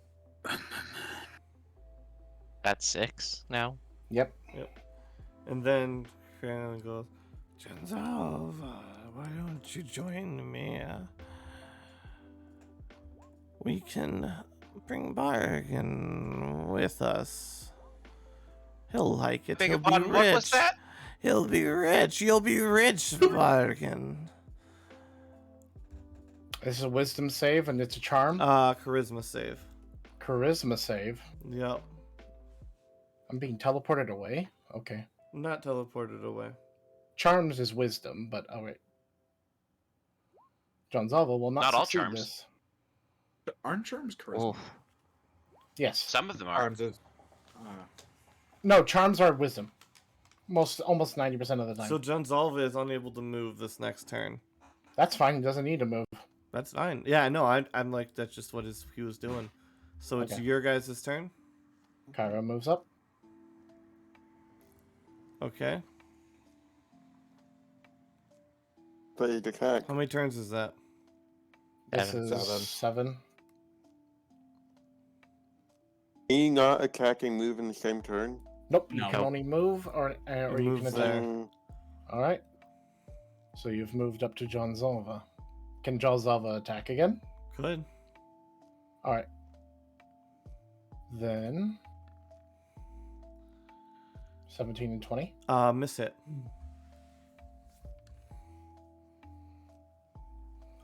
That's 6 now.
Yep.
And then Krailin goes, Janzalva, why don't you join me? We can bring Bargain with us. He'll like it.
Beg
He'll
your pardon,
be rich.
what was that?
He'll be rich. You'll be rich, Bargain.
This is a wisdom save and it's a charm.
Charisma save.
Charisma save.
Yep.
I'm being teleported away? Okay.
Not teleported away.
Charms is wisdom, but oh wait. John Zalvo will not
Not all
succeed
charms.
this.
Aren't charms charisma?
Oof.
Yes.
Some of them are.
Arms is
No, charms are wisdom. Almost 90% of the time.
So Janzalva is unable to move this next turn.
That's fine. He doesn't need to move.
That's fine. Yeah, no, I'm like, that's just what he was doing. So it's
Okay.
your guys' turn?
Kyra moves up.
Okay.
Ready to attack.
How many turns is that?
This
Seven.
is 7.
Can you not attack and move in the same turn?
Nope, you
No.
can only move or you can
moves
attack.
there.
Mm,
Alright. So you've moved up to John Zalva. Can John Zalva attack again?
Good.
Alright. Then 17 and 20.
Miss it.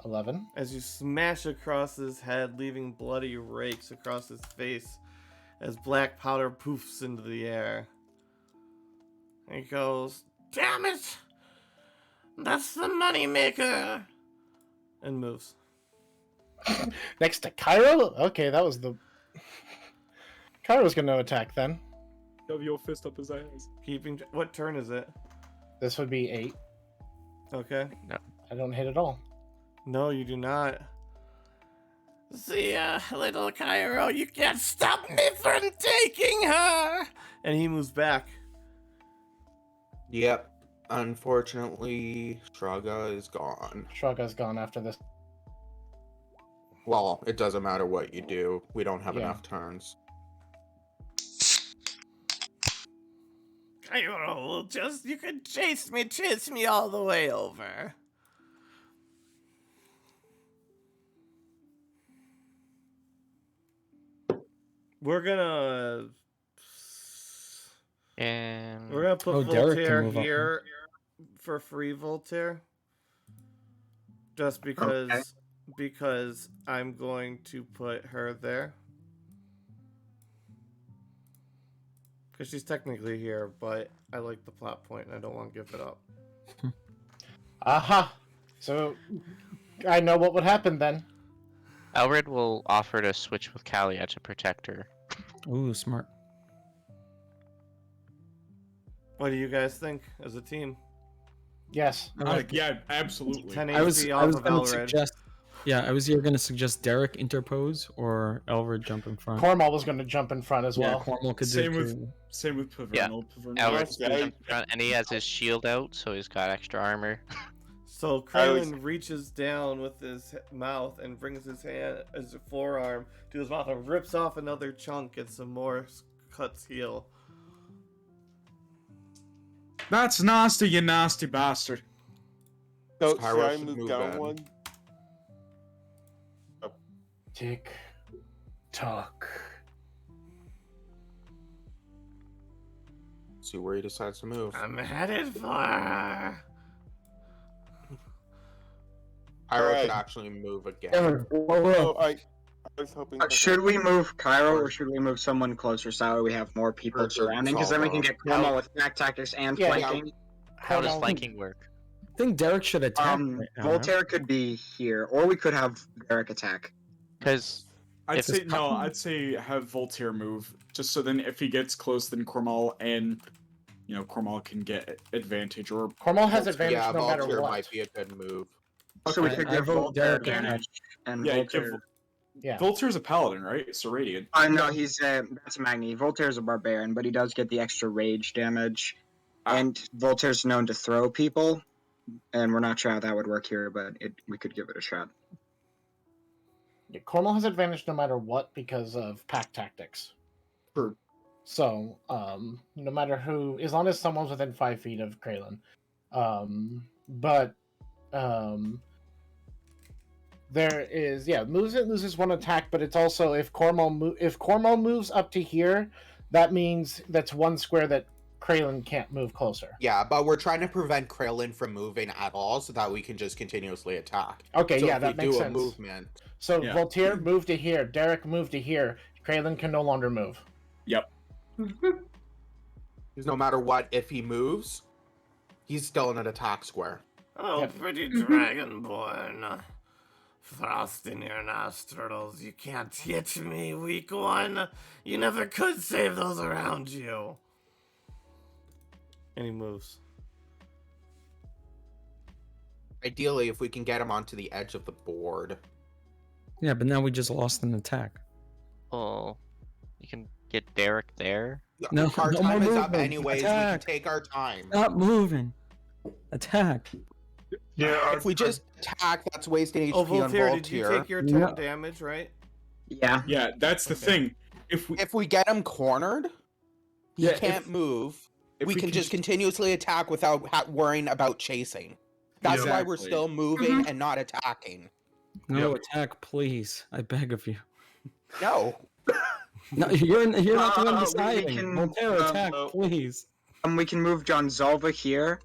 11.
As you smash across his head, leaving bloody rakes across his face as black powder poofs into the air. He goes, damn it! That's the moneymaker! And moves.
Next to Cairo? Okay, that was the... Cairo's gonna attack then.
Shove your fist up his ass.
What turn is it?
This would be 8.
Okay.
I don't hit at all.
No, you do not. See ya, little Cairo. You can't stop me from taking her! And he moves back.
Yep. Unfortunately, Shraga is gone.
Shraga's gone after this.
Well, it doesn't matter what you do. We don't have
Yeah.
enough turns.
Cairo, you can chase me all the way over. We're gonna put
Oh, Derek can
Voltaire
move up.
here for free Voltaire. Just because I'm going to put her there. Because she's technically here, but I like the plot point and I don't want to give it up.
Aha! So, I know what would happen then.
Elred will offer to switch with Kalia to protect her.
Ooh, smart.
What do you guys think as a team?
Yes.
Yeah, absolutely.
10
I was
HP off of
gonna
Elred.
suggest. Yeah, I was either gonna suggest Derek interpose or Elred jump in front.
Cornwall was going to jump in front as
Yeah,
well.
Cornwall could
Same
do
with
too.
same with Pavernal.
Yeah.
Pavernal.
Elred
I-
jumps in front, and he has his shield out, so he's got extra armor.
So Krailin reaches down with his mouth and brings his forearm to his mouth and rips off another chunk and some more cuts heal.
That's nasty, you nasty bastard.
So,
Spyro
should I
should
move
move
down
then.
one?
Tick tock.
See where he decides to move.
I'm headed for her.
Cairo
Alright.
could actually move again.
Derek, whoa.
Oh, I was hoping. for
Should
that.
we move Cairo or should we move someone closer so we have more people
Or
surrounding? Because then we can get Cornwall
How-
with back tactics and
Yeah.
flanking.
How does
Cornwall-
flanking work?
I think Derek should attack. right now, no?
Voltaire could be here, or we could have Derek attack.
Because
I'd say have Voltaire move, just so then if he gets close, then Cormal and Cormal can get advantage. Or
Cornwall has
Voltaire-
advantage
Yeah,
no matter
Voltaire
what.
might be a good move.
So we
Okay,
could
I
give
vote
Voltaire
Derek and
advantage and
Yeah,
Voltaire.
Yeah.
Voltaire's a paladin, right? So radiant.
No, he's that's Magni. Voltaire's a barbarian, but he does get the extra rage damage,
Ah.
and Voltaire's known to throw people. And we're not sure how that would work here, but we could give it a shot.
Yeah, Cornwall has advantage no matter what because of pack tactics.
Sure.
So, no matter who, as long as someone's within 5 feet of Krailin. There is, moves it, loses 1 attack, but it's also if Cornwall moves up to here, that means that's 1 square that Krailin can't move closer.
Yeah, but we're trying to prevent Krailin from moving at all so that we can just continuously attack.
Okay,
So
yeah,
if
that
we
makes
do
sense.
a movement.
So
Yeah.
Voltaire moved to here, Derek moved to here, Krailin can no longer move.
Yep.
Because no matter what, if he moves, he's still in an attack square.
Oh,
Yep.
pretty dragonborn. Frost in your nostrils. You can't hit me, weak one. You never could save those around you. And he moves.
Ideally, if we can get him onto the edge of the board.
Yeah, but now we just lost an attack.
well, you can get Derek there.
No,
our
no
time
more
is up
movement.
anyways.
Attack.
We can take our time.
Stop moving. Attack.
Yeah,
If we just attack, that's wasting HP
Oh,
on
Voltaire,
Voltaire.
did you take your 10
No.
damage, right?
Yeah.
Yeah, that's the
Okay.
thing. If
we get him cornered, he
Yeah,
can't
if-
move.
if
We can just continuously attack without worrying about chasing. That's why we're
Exactly.
still moving and not attacking.
No
Yep.
attack, please. I beg of you.
No.
No, you're not the one
we
deciding.
can,
Voltaire, attack,
no.
please.
We can move John Zalva here.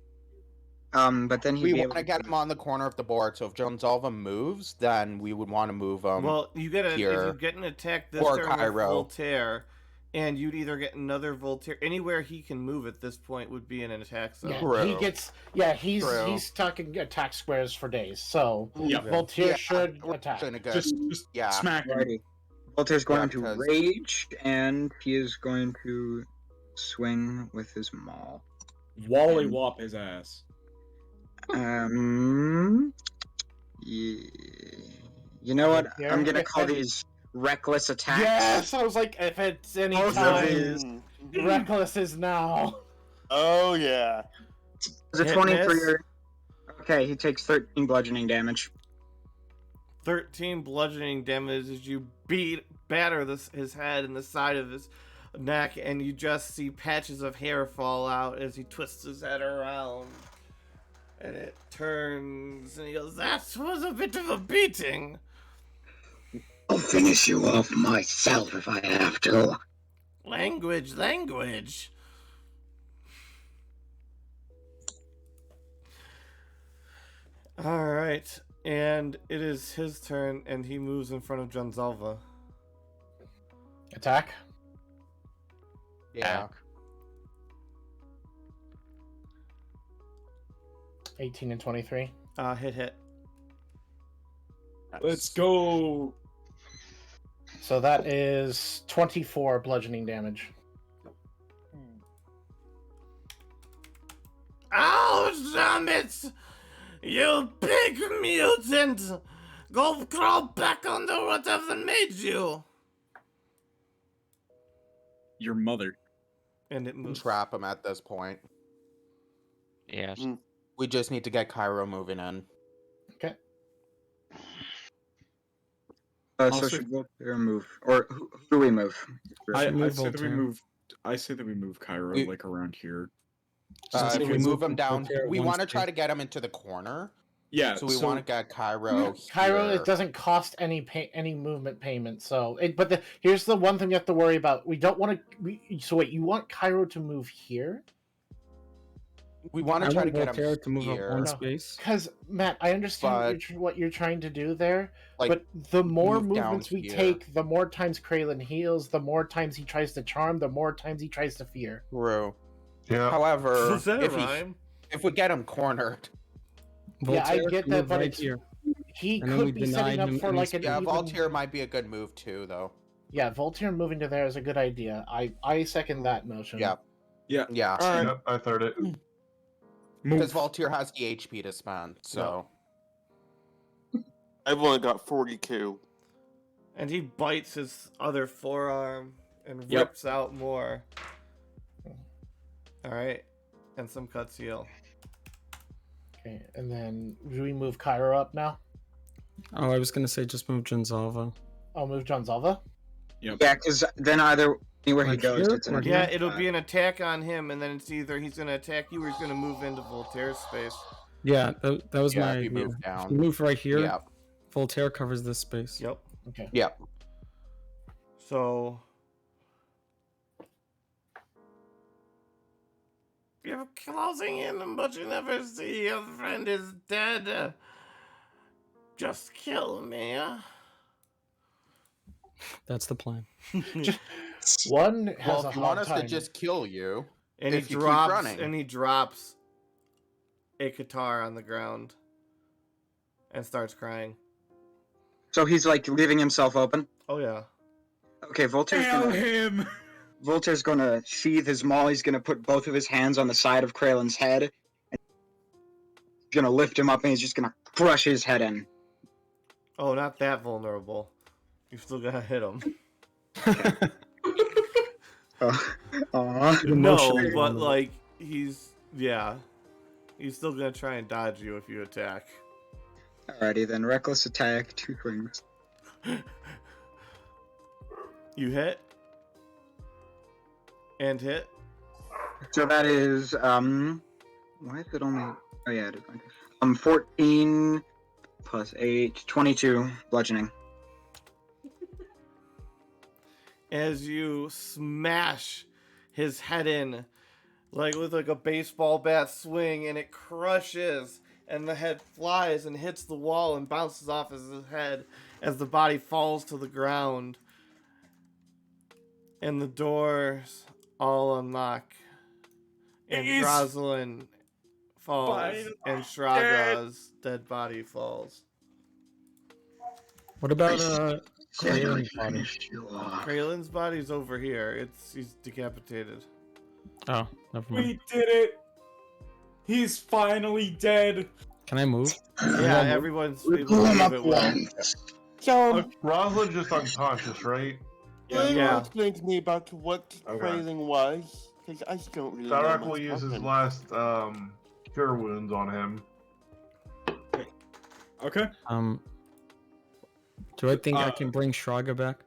But then he'd
We
be
want
able
to get him on the corner of the board, so if Jonzalva moves, then we would want to move him.
Well, you get if
here.
you get an attack this
Or
turn with
Cairo.
Voltaire, and you'd either get another Voltaire anywhere he can move at this point would be in an attack zone.
Yeah,
True.
he gets. He's
True.
talking attack squares for days. So
Yep.
Voltaire
Yeah,
should
we're
attack.
gonna go-
just
Yeah.
smack him.
Alrighty. Voltaire's going
Yeah,
to
because-
rage, and he is going to swing with his maul.
Wally wop his ass.
You know what?
Yeah,
I'm gonna
yeah,
call
yeah.
these reckless attacks.
Yes, I was like, if it's any
Both of
time,
these.
reckless is now.
Oh yeah.
Is it
Hit
20 for
miss.
your? Okay, he takes 13 bludgeoning damage.
13 bludgeoning damage as you batter his head and the side of his neck, and you just see patches of hair fall out as he twists his head around. And it turns, and he goes, "That was a bit of a beating."
I'll finish you off myself if I have to.
Language. Alright, and it is his turn, and he moves in front of Jonzalva.
Attack.
Yeah.
18 and 23.
Hit.
Let's go.
So that is 24 bludgeoning damage.
Ouch, damn it! You big mutant! Go crawl back under whatever made you!
Your mother.
And it
We can
moves.
trap him at this point.
Yeah.
We just need to get Cairo moving in.
Okay.
So
Also-
should Voltaire move, or who do we move?
I
move
say that we
Voltaire.
move. I say that we move Cairo
We-
like around here.
Just
If
we
we move
move
him down,
Voltaire
we
one
want to
space.
try to get him into the corner.
Yeah.
So we want to get Cairo.
Cairo,
here.
it doesn't cost any movement payment. So, here's the one thing you have to worry about. We don't want to. So wait, you want Cairo to move here?
We want
I
to try to
want
get
Voltaire
him
to move up
here.
one
No.
space.
Because Matt, I understand
But-
what you're trying to do there,
Like,
but the more
move down
movements we
here.
take, the more times Krailin heals, the more times he tries to charm, the more times he tries to fear.
True.
Yeah.
However,
Is that a
if
rhyme?
we get him cornered,
Yeah, I
Voltaire
get
can
that,
move
but
right
it's-
here.
He
And then we
could be setting
denied
up
him
for
any
like an
yeah,
even...
Voltaire might be a good move too, though.
Yeah, Voltaire moving to there is a good idea. I second that notion.
Yeah.
Yeah.
Yeah.
Alright.
Yep, I third it.
Because Voltaire has the HP to spend, so.
I've only got 42.
And he bites his other forearm and
Yep.
rips out more. Alright. And some cuts heal.
Okay, and then do we move Kyra up now?
Oh, I was gonna say just move Jinzalva.
I'll move John Zalva.
Yeah, because then anywhere he
Like
goes,
here
it's an
or
attack.
Yeah, it'll be an attack on him, and then it's either he's going to attack you or he's going to move into Voltaire's space.
Yeah, that was
Yeah,
my
if you
idea.
move
If
down.
you move right here,
Yeah.
Voltaire covers this space.
Yep.
Okay.
Yeah.
So you're closing in, but you never see your friend is dead. Just kill me.
That's the plan.
One has
Well,
a
if you
hard
want us
time.
to just kill you,
And
if
he
you keep
drops
running.
and he drops a guitar on the ground and starts crying.
So he's like leaving himself open.
Oh yeah.
Okay, Voltaire's gonna sheathe his maul. He's gonna put both of his hands on the side of Kraylin's head. And he's gonna lift him up, and he's just gonna crush his head in.
Oh, not that vulnerable. You still gotta hit him.
Aw.
No, but like he's still gonna try and dodge you if you attack.
Alrighty then, reckless attack, 2 rings.
You hit and hit.
So that is why is it only? Oh yeah, it is. 14 plus 8, 22 bludgeoning.
As you smash his head in, like with like a baseball bat swing, and it crushes, and the head flies and hits the wall and bounces off his head as the body falls to the ground. And the doors all unlock, and
He's
Rosalind falls,
fine.
and Shraga's dead body falls.
What about
Kraylin's
Kraylin's body?
Kraylin's body's over here. He's decapitated.
Oh, never mind.
We did it. He's finally dead.
Can I move?
Yeah, everyone's able to move it well.
So,
Rosalind's just unconscious, right?
will you
Yeah.
explain to me about what
Okay.
Krailin was? Because I just don't really know
Tharak
much
will use
about
his
him.
last cure wounds on him.
Okay.
Do I think I
Uh,
can bring Shraga back?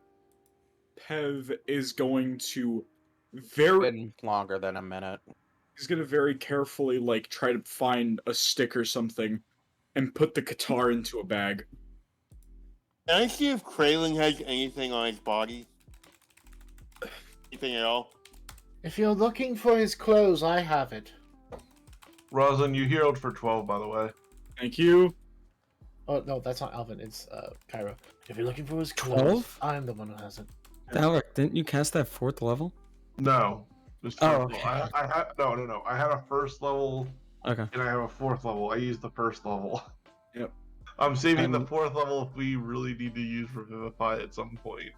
Pev is going to very
Been longer than a minute.
he's gonna very carefully like try to find a stick or something and put the guitar into a bag.
Can I see if Krailin has anything on his body? Anything at all?
If you're looking for his clothes, I have it.
Rosalind, you healed for 12, by the way.
Thank you.
Oh no, that's not Alvin. It's Kyra. If you're looking for his
12?
clothes, I'm the one who has it.
Alec, didn't you cast that 4th level?
No. Just
Oh,
first level. I had no. I had a first level
Okay.
and I have a 4th level. I used the first level.
Yep.
I'm saving the
Um,
4th level if we really need to use Revivify at some point.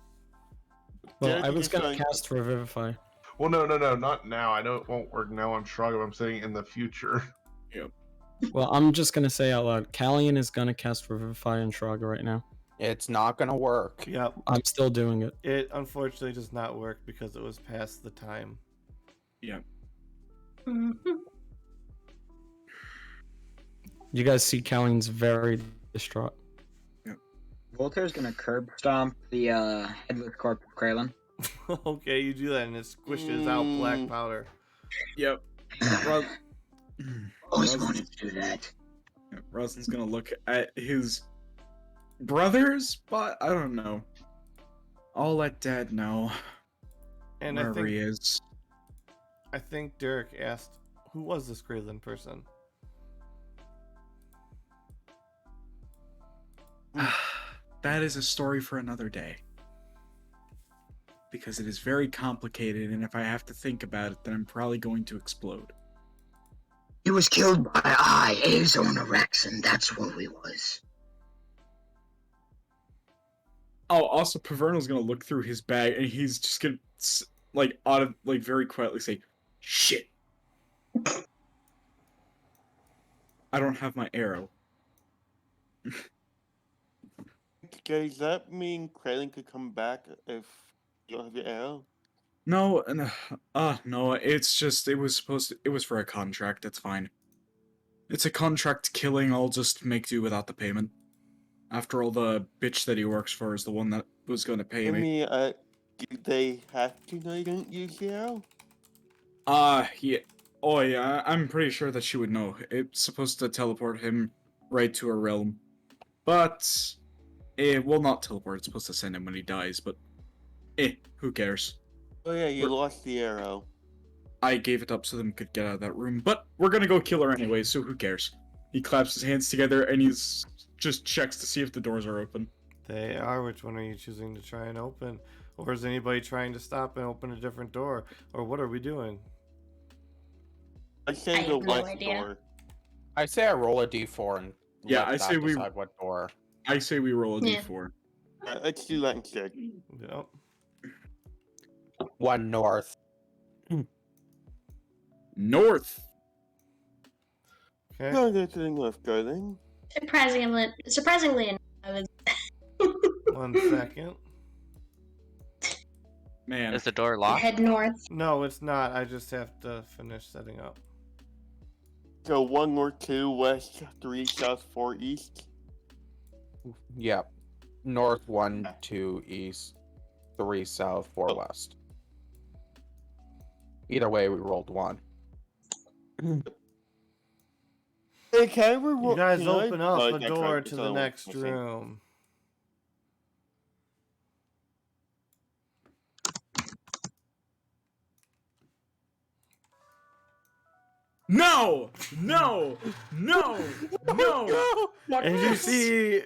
Well,
Derek,
I
you
was
just
gonna
going-
cast Revivify.
Well, no, not now. I know it won't work now on Shraga. I'm saying in the future.
Well, I'm just gonna say out loud, Callian is gonna cast Revivify on Shraga right now.
It's not gonna work.
Yep.
I'm still doing it.
It unfortunately does not work because it was past the time.
You guys see Callian's very distraught.
Voltaire's gonna curb stomp the headless corpse of Krailin.
Okay, you do that and it squishes out black powder.
Yep. Ros-
Always wanted to do that.
Rosalind's gonna look at his brothers, but I don't know. I'll let Dad know
And
wherever he
I
is.
think Derek asked Who was this Krailin person?
That is a story for another day. Because it is very complicated, and if I have to think about it, then I'm probably going to explode.
He was killed by I, Arizona Rex, and that's what he was.
Oh, also, Pavernal's gonna look through his bag, and he's just gonna, very quietly say, "Shit! I don't have my arrow."
Does that mean Krailin could come back if you don't have your arrow?
No, no, it's just, it was for a contract, that's fine. It's a contract killing, I'll just make do without the payment. After all, the bitch that he works for is the one that was gonna pay me.
Do they have to know you don't use the arrow?
Yeah. Oh, yeah, I'm pretty sure that she would know. It's supposed to teleport him right to her realm. But, it will not teleport, it's supposed to send him when he dies, but, who cares?
Oh yeah, you lost the arrow.
I gave it up so them could get out of that room, but we're gonna go kill her anyway, so who cares? He claps his hands together and he's just checks to see if the doors are open.
They are. Which one are you choosing to try and open? Or is anybody trying to stop and open a different door? Or what are we doing?
I say the west door.
I say I roll a d4 and
Yeah,
let
I
that
say we-
decide what door.
I say we roll a
Yeah.
d4.
Let's do that instead.
Yep.
1 north.
North!
Okay.
No, go to the north, Krailin.
Surprisingly enough, I was
1 second.
Man.
Is the door locked?
head north.
No, it's not. I just have to finish setting up.
So 1 north, 2 west, 3 south, 4 east.
Yep. North 1, 2 east, 3 south, 4 west. Either way, we rolled 1.
Hey, can we
You guys
can I-
open up
Oh,
a
that's
door
right,
to
it's
the
on
next
the thing.
room.
No! No! No! No!
And you see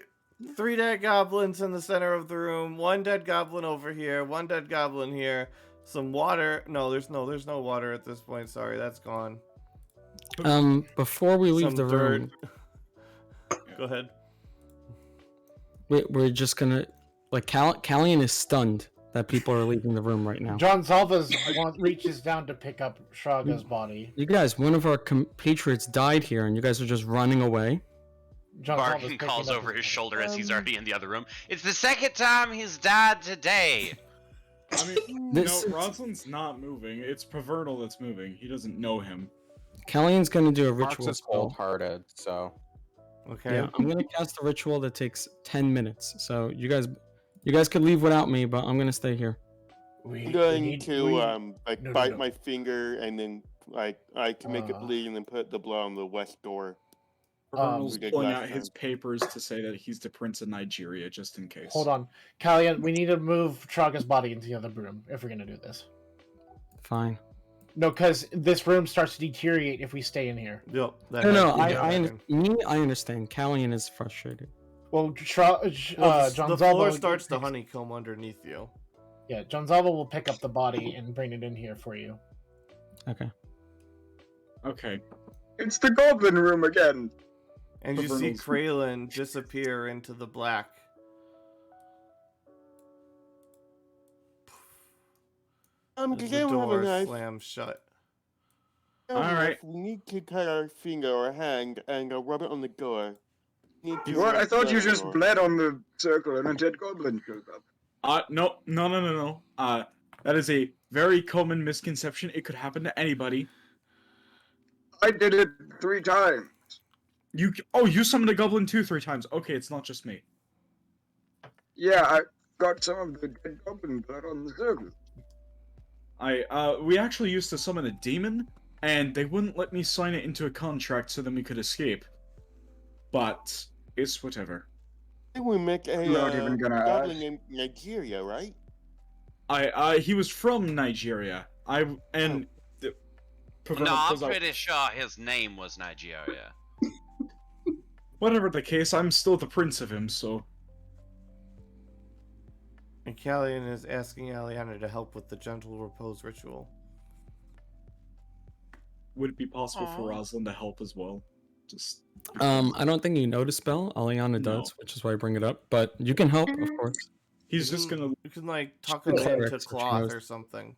3 dead goblins in the center of the room. 1 dead goblin over here. 1 dead goblin here. Some water. No, there's no water at this point. Sorry, that's gone.
Before we leave
Some
the room,
Go ahead.
we're just gonna Callian is stunned that people are leaving the room right now.
John Zalvas reaches down to pick up Shraga's body.
You guys, one of our compatriots died here, and you guys are just running away.
John
Bargain
Zalvas
calls
picking up
over his
body.
shoulder as he's already in the other room. It's the second time he's died today.
I mean,
This is-
no, Rosalind's not moving. It's Pavernal that's moving. He doesn't know him.
Callian's gonna do a
Marx
ritual
is
spell.
cold-hearted, so...
Okay.
Yeah, I'm gonna cast a ritual that takes 10 minutes. So you guys could leave without me, but I'm gonna stay here.
I'm going to
No,
bite
no.
my finger and then I can make it
Uh.
bleed and then put the blood on the west door.
Pavernal's
we did
pulling
last
out his papers to say that he's the Prince of Nigeria, just in case.
Hold on. Callian, we need to move Shraga's body into the other room if we're gonna do this.
Fine.
No, because this room starts to deteriorate if we stay in here.
Yep.
No, I understand. Callian is frustrated.
Well,
Well,
John
the floor
Zalva
starts to honeycomb underneath you.
Yeah, John Zalva will pick up the body and bring it in here for you.
Okay.
Okay.
It's the goblin room again.
And you see
Pavernal's-
Krailin disappear into the black.
Does
As the
anyone have a
door
knife?
slams shut.
Alright.
We need to cut our finger or hand and rub it on the door.
What? I thought you just bled on the circle and a dead goblin showed up.
No. That is a very common misconception. It could happen to anybody.
I did it 3 times.
You summoned a goblin too 3 times. Okay, it's not just me.
Yeah, I got some of the dead goblin blood on the circle.
We actually used to summon a demon, and they wouldn't let me sign it into a contract so then we could escape. But it's whatever.
We make a
Not even gonna
goblin
ask.
named Nigeria, right?
He was from Nigeria.
No, I'm pretty sure his name was Nigeria.
Whatever the case, I'm still the prince of him, so...
And Krailin is asking Aliana to help with the gentle repose ritual.
Would it be possible for Rosalind to help as well? Just...
I don't think you know the spell. Aliana does, which is why I bring it up. But you can help, of course.
He's just gonna...
You can, like, tuck him into cloth or something.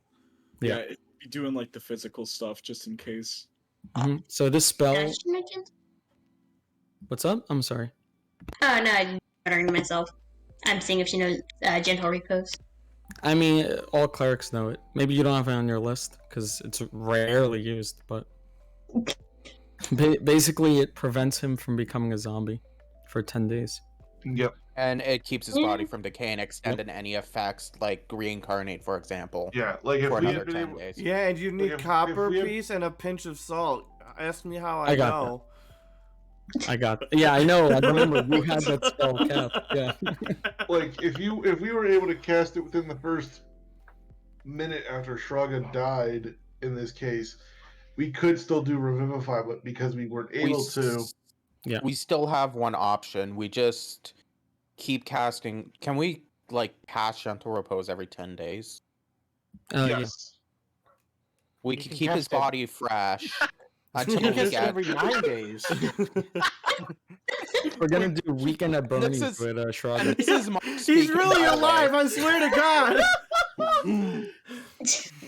Yeah, be doing, like, the physical stuff, just in case.
So this spell...
Did she mention?
What's up? I'm sorry.
Oh, no, I'm muttering to myself. I'm seeing if she knows gentle repose.
I mean, all clerics know it. Maybe you don't have it on your list, because it's rarely used, but... Basically, it prevents him from becoming a zombie for 10 days.
Yep.
And it keeps his body from decay and extending any effects, like reincarnate, for example.
Yeah, like if
for
we
another
had been
10
able...
days.
Yeah, and you need
if
copper
we had-
piece and a pinch of salt. Ask me how
I got
know.
I got that. Yeah, I know. I remember you had that spell cast. Yeah.
Like if we were able to cast it within the first minute after Shraga died, in this case, we could still do Revivify, but because we weren't able to...
Yeah.
We still have one option. We just keep casting. Can we, like, cast Gentle Repose every 10 days?
Yes.
We
You
can
can
keep his
cast it.
body fresh until
You can
we
cast it
get...
every 9 days.
We're gonna do Weekend at Bernie's
is-
with
And
Shraga.
this is Mark
He's
speaking,
really
by the way.
alive, I swear to God!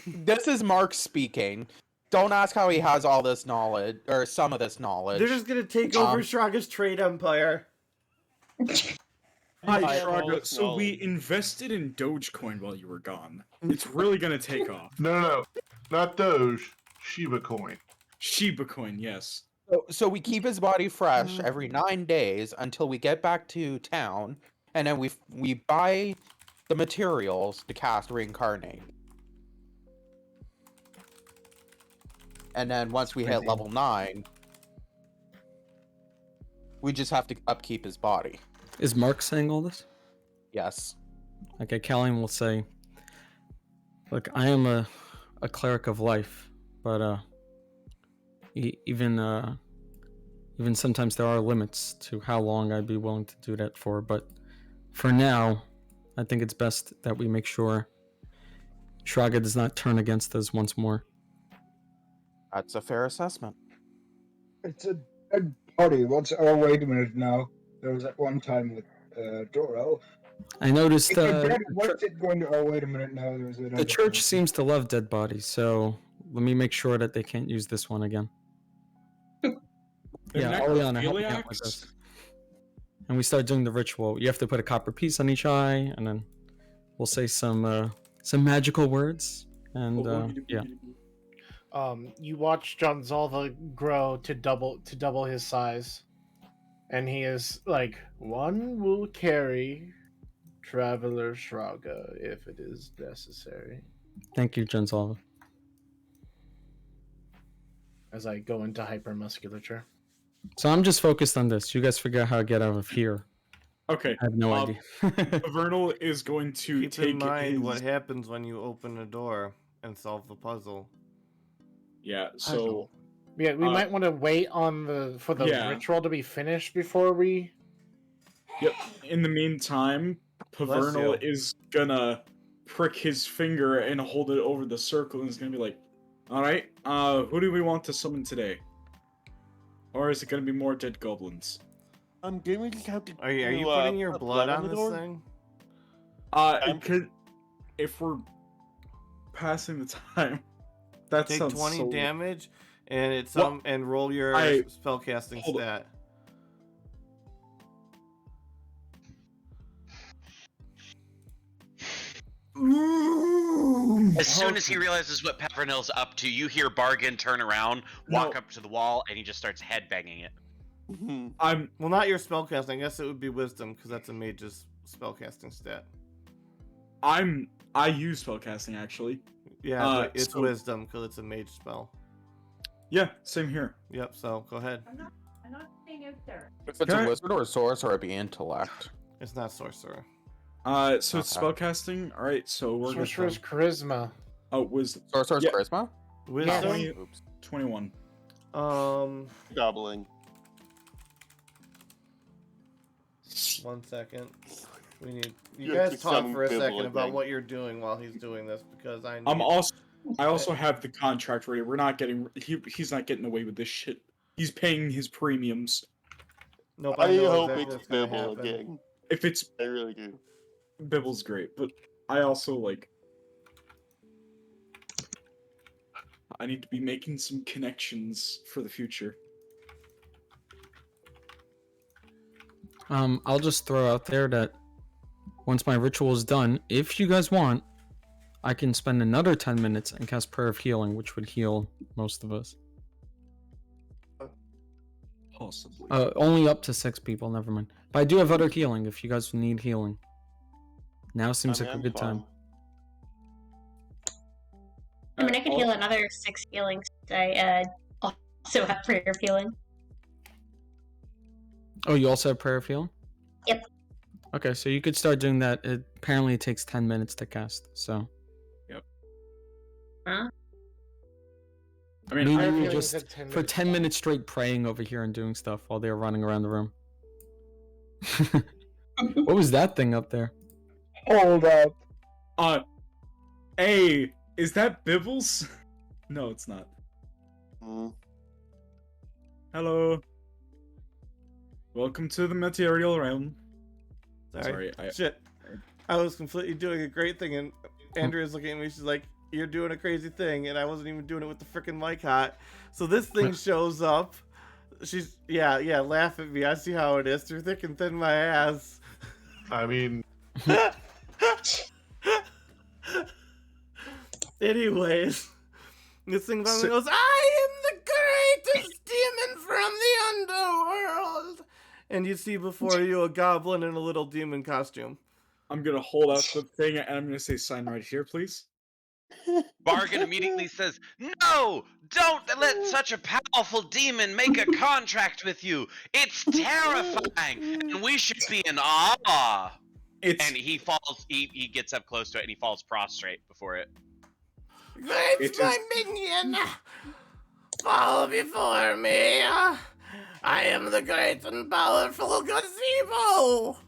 This is Mark speaking. Don't ask how he has all this knowledge, or some of this knowledge.
They're just gonna take over Shraga's trade empire.
Hi,
I
Shraga. So we invested in Dogecoin while you were gone. It's really gonna take off.
No. Not Doge. Shiba coin.
Shiba coin, yes.
So we keep his body fresh every 9 days until we get back to town, and then we buy the materials to cast Reincarnate. And then once we hit level 9, we just have to upkeep his body.
Is Mark saying all this?
Yes.
Okay, Krailin will say, look, I am a cleric of life, but even sometimes there are limits to how long I'd be willing to do that for, but for now, I think it's best that we make sure Shraga does not turn against us once more.
That's a fair assessment.
It's a dead body. Wait a minute now. There was that one time with Doro.
I noticed
What's it going to... Oh, wait a minute now. There was
the church seems to love dead bodies, so let me make sure that they can't use this one again. Yeah, Aliana, help me out with this. And we start doing the ritual. You have to put a copper piece on each eye, and then we'll say some magical words, and yeah.
You watch John Zalva grow to double his size, and he is like, one will carry Traveler Shraga if it is necessary.
Thank you, Gensalva.
As I go into hypermusculature.
So I'm just focused on this. You guys figure out how to get out of here.
Okay.
I have no idea.
Vernal is going to
Keep
take
in mind
his...
what happens when you open a door and solve the puzzle.
Yeah, so...
Yeah, we might want to wait on for the ritual to be finished before we...
Yep. In the meantime, Pavernal is gonna prick his finger and hold it over the circle and is gonna be like, alright, who do we want to summon today? Or is it gonna be more dead goblins?
Didn't we just have to
Are you putting your blood on this thing?
If we're passing the time, that
Take
sounds
20
so...
damage, and it's and roll your spellcasting stat.
As soon as he realizes what Peppermill's up to, you hear Bargain turn around, walk up to the wall, and he just starts headbanging it.
Well, not your spellcasting. I guess it would be wisdom because that's a mage's spellcasting stat.
I use spellcasting actually.
Yeah, but it's wisdom because it's a mage spell.
Yeah, same here.
Yep. So go ahead.
I'm not staying out there.
If it's a wizard or a sorcerer, it'd be intellect.
It's not sorcerer.
So it's spellcasting. All right, so we're
Sorcerer's charisma.
Oh, wisdom.
Sorcerer's charisma.
Wisdom.
Oops.
21.
Gobbling.
1 second. We need you
You're
guys
just
talk
sounding
for a second
biblical
about
again.
what you're doing while he's doing this because I need.
I also have the contract ready. We're not getting. He's not getting away with this shit. He's paying his premiums.
Nope,
I
know
hope
exactly
it's
what's gonna
Bibble
happen.
again.
If it's
I really do.
Bibble's great, but I also like. I need to be making some connections for the future.
I'll just throw out there that once my ritual is done, if you guys want, I can spend another 10 minutes and cast Prayer of Healing, which would heal most of us.
Possibly.
Only up to 6 people, never mind. But I do have other healing if you guys need healing. Now seems like a good time.
I mean, I could heal another 6 healings. I also have prayer of healing.
Oh, you also have Prayer of Healing?
Yep.
Okay, so you could start doing that. Apparently it takes 10 minutes to cast, so...
Yep.
Huh?
I mean,
Maybe
I
we
will
just
at 10
for
minutes
10 minutes straight praying over here and doing stuff while they're running around the room. What was that thing up there?
Hold up.
Hey, is that Bibbles? No, it's not. Hello. Welcome to the material realm.
Sorry. Shit. I was completely doing a great thing, and Andrea's looking at me. She's like, "You're doing a crazy thing," and I wasn't even doing it with the freaking mic hot. So this thing shows up. She's laugh at me. I see how it is through thick and thin my ass.
I mean,
anyways, this thing finally goes, "I am the greatest demon from the underworld," and you see before you a goblin in a little demon costume.
I'm gonna hold out the thing and I'm gonna say, "Sign right here, please."
Bargain immediately says, "No! Don't let such a powerful demon make a contract with you! It's terrifying! And we should be in awe!" And he falls, he gets up close to it and he falls prostrate before it.
Great, my minion! Fall before me! I am the great and powerful gazebo!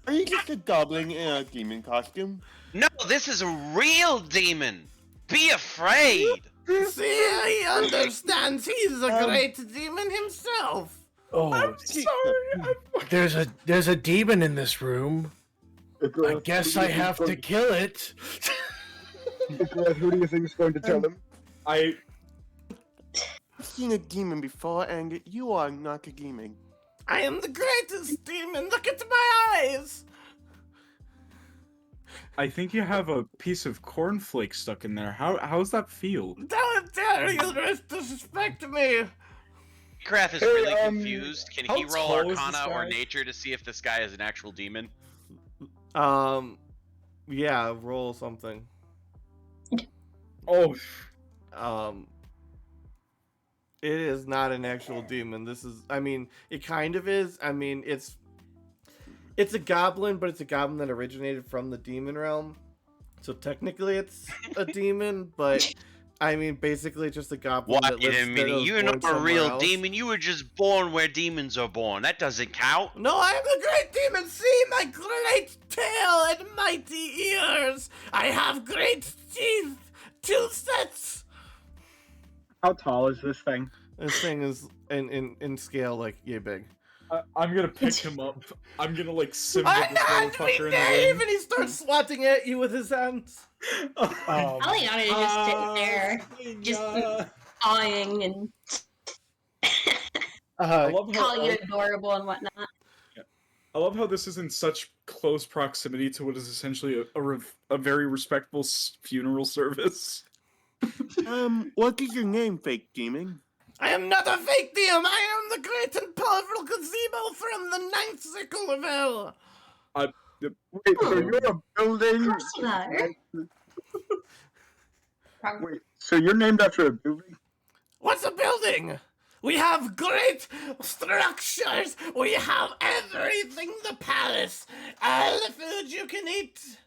Are you just a goblin in a demon costume?
No, this is a real demon! Be afraid!
See, he understands he's a great demon himself!
Oh,
I'm sorry.
there's a demon in this room. I guess I have to kill it.
Who do you think is going to tell him?
I've seen a demon before, and you are not a demon.
I am the greatest demon! Look into my eyes!
I think you have a piece of cornflake stuck in there. How's that feel?
Don't dare you disrespect me!
Krath is really confused. Can
how
he roll
tall is this
Arcana or
guy?
Nature to see if this guy is an actual demon?
Yeah, roll something.
Oh.
It is not an actual demon. This is, I mean, it kind of is. I mean, it's a goblin, but it's a goblin that originated from the demon realm. So technically it's a demon, but I mean, basically just a goblin
What?
that lives
Wait a minute,
that
you're
was born
not a
somewhere
real
else.
demon. You were just born where demons are born. That doesn't count.
No, I am the great demon. See my great tail and mighty ears. I have great teeth. 2 sets.
How tall is this thing?
This thing is in scale like yay big.
I'm gonna pick him up. I'm gonna like Simba
I'm
this little
not
fucker in the
Dave,
ring.
and he starts swatting at you with his hands.
Aliana is just sitting there, just eyeing and
I love how
calling you adorable and whatnot.
I love how this is in such close proximity to what is essentially a very respectful funeral service.
What is your name, fake demon?
I am not a fake demon. I am the great and powerful gazebo from the 9th circle of hell.
Wait, so you're a building?
Of course you are.
Wait, so you're named after a building?
What's a building? We have great structures. We have everything. The palace. All the food you can eat.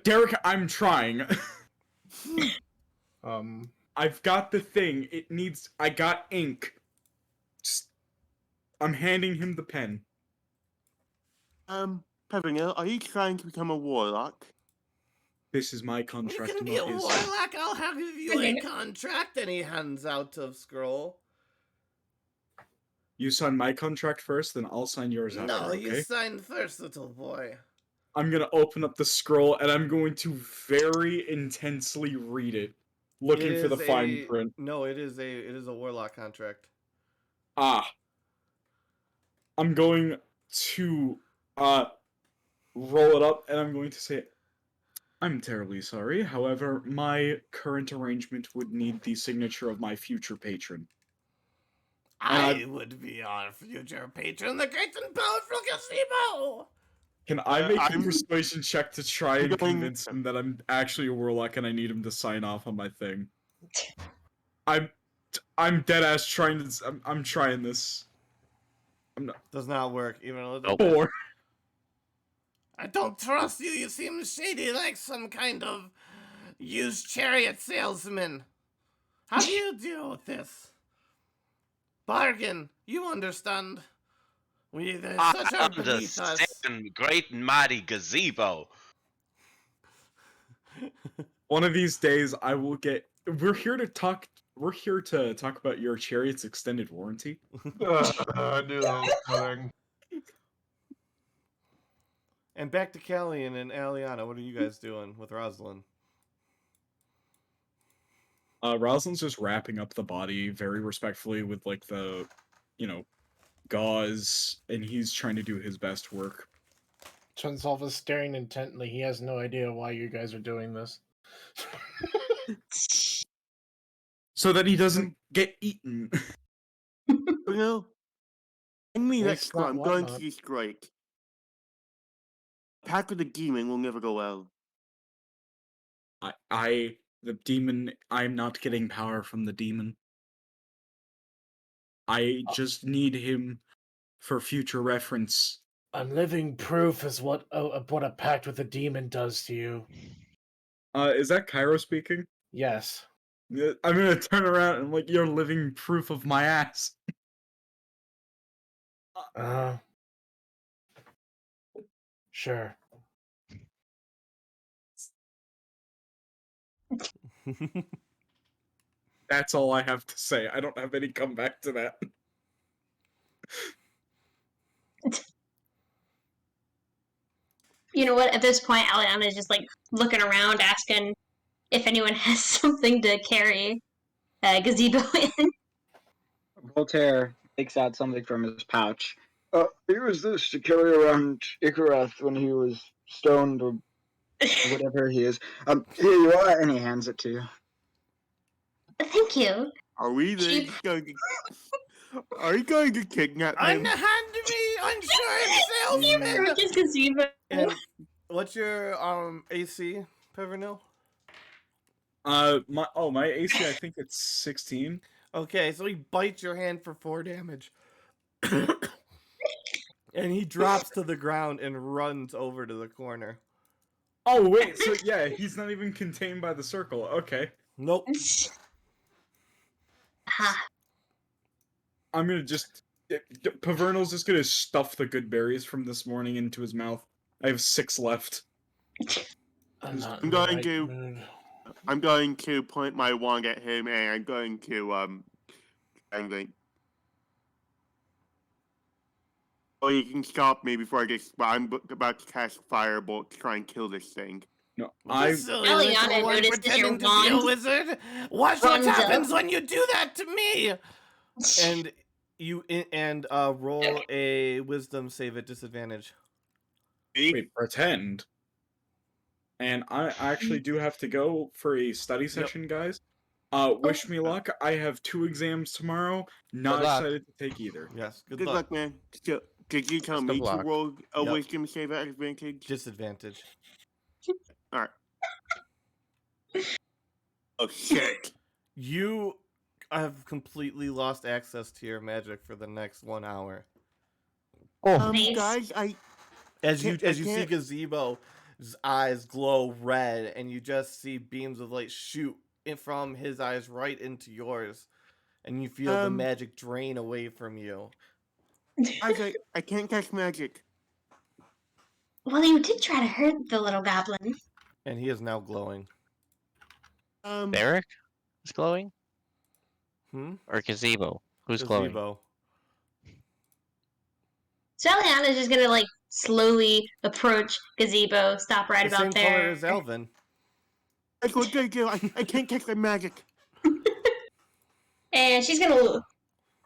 Derek, I'm trying. I've got the thing. I got ink. Just, I'm handing him the pen.
Peppermill, are you trying to become a warlock?
This is my
You
contract,
can be a
not his.
warlock. I'll have you a contract. And he hands out a scroll.
You sign my contract first, then I'll sign yours after,
No,
okay?
you signed first, little boy.
I'm gonna open up the scroll, and I'm going to very intensely read it, looking for the fine print.
No, it is a warlock contract.
Ah. I'm going to roll it up, and I'm going to say, I'm terribly sorry. However, my current arrangement would need the signature of my future patron.
I would be our future patron, the great and powerful Gazebo!
Can I make a
I'm-
persuasion check to try and
going-
convince him that I'm actually a warlock and I need him to sign off on my thing? I'm dead ass trying to. I'm trying this. I'm not.
Does not work, even a little
Nope.
bit.
4.
I don't trust you. You seem shady like some kind of used chariot salesman. How do you deal with this? Bargain. You understand. There's such
I
a beneath us.
understand, great and mighty Gazebo.
One of these days, I will get. We're here to talk about your chariot's extended warranty.
I knew that was coming.
And back to Krailin and Aliana. What are you guys doing with Rosalind?
Rosalind's just wrapping up the body very respectfully with like the, gauze, and he's trying to do his best work.
Chunsolf is staring intently. He has no idea why you guys are doing this.
So that he doesn't get eaten.
No. And me,
Waste
that's
not,
I'm
want
going
not.
to destroy it. Pact with the demon will never go well.
The demon, I'm not getting power from the demon. I just need him for future reference.
I'm living proof is what a pact with a demon does to you.
Is that Cairo speaking?
Yes.
I'm gonna turn around and like, you're living proof of my ass.
Sure.
That's all I have to say. I don't have any comeback to that.
You know what? At this point, Aliana is just like looking around, asking if anyone has something to carry Gazebo in.
Voltaire takes out something from his pouch. He used this to carry around Icarus when he was stoned or whatever he is. Here you are, and he hands it to you.
Thank you.
Are we then going to... Are you going to kidnap him?
Unhand me, insurance salesman!
Just Gazebo.
And what's your AC, Pevernil?
My AC, I think it's 16.
Okay, so he bites your hand for 4 damage. And he drops to the ground and runs over to the corner.
Oh wait, so yeah, he's not even contained by the circle. Okay.
Nope.
I'm gonna just... Pavernal's just gonna stuff the good berries from this morning into his mouth. I have 6 left.
I'm going to point my wand at him, and I'm going to Oh, you can stop me before I get. I'm about to cast Firebolt to try and kill this thing.
No,
Aliana noticed that your
pretending to be a
wand
wizard. Watch what
runs up.
happens when you do that to me. And you roll a wisdom save at disadvantage.
Wait, pretend. And I actually do have to go for a study session, guys. Wish me luck. I have 2 exams tomorrow. Not
Good luck.
excited to take either.
Yes,
Good luck, man. So, did you tell
Best
me
of
to
luck.
roll a
Yep.
wisdom save at advantage?
Disadvantage.
Alright. Oh shit.
You have completely lost access to your magic for the next 1 hour.
Nice.
Guys,
As you
Can't-
see
can't-
Gazebo's eyes glow red, and you just see beams of light shoot from his eyes right into yours, and you feel the magic drain away from you.
I can't cast magic.
Well, you did try to hurt the little goblin.
And he is now glowing.
Derek is glowing?
Or
Gazebo? Who's glowing?
Gazebo.
So Eliana's just gonna like slowly approach Gazebo, stop right
The
about
same color
there.
as Elvin.
That's what they do. I can't cast my magic.
And she's gonna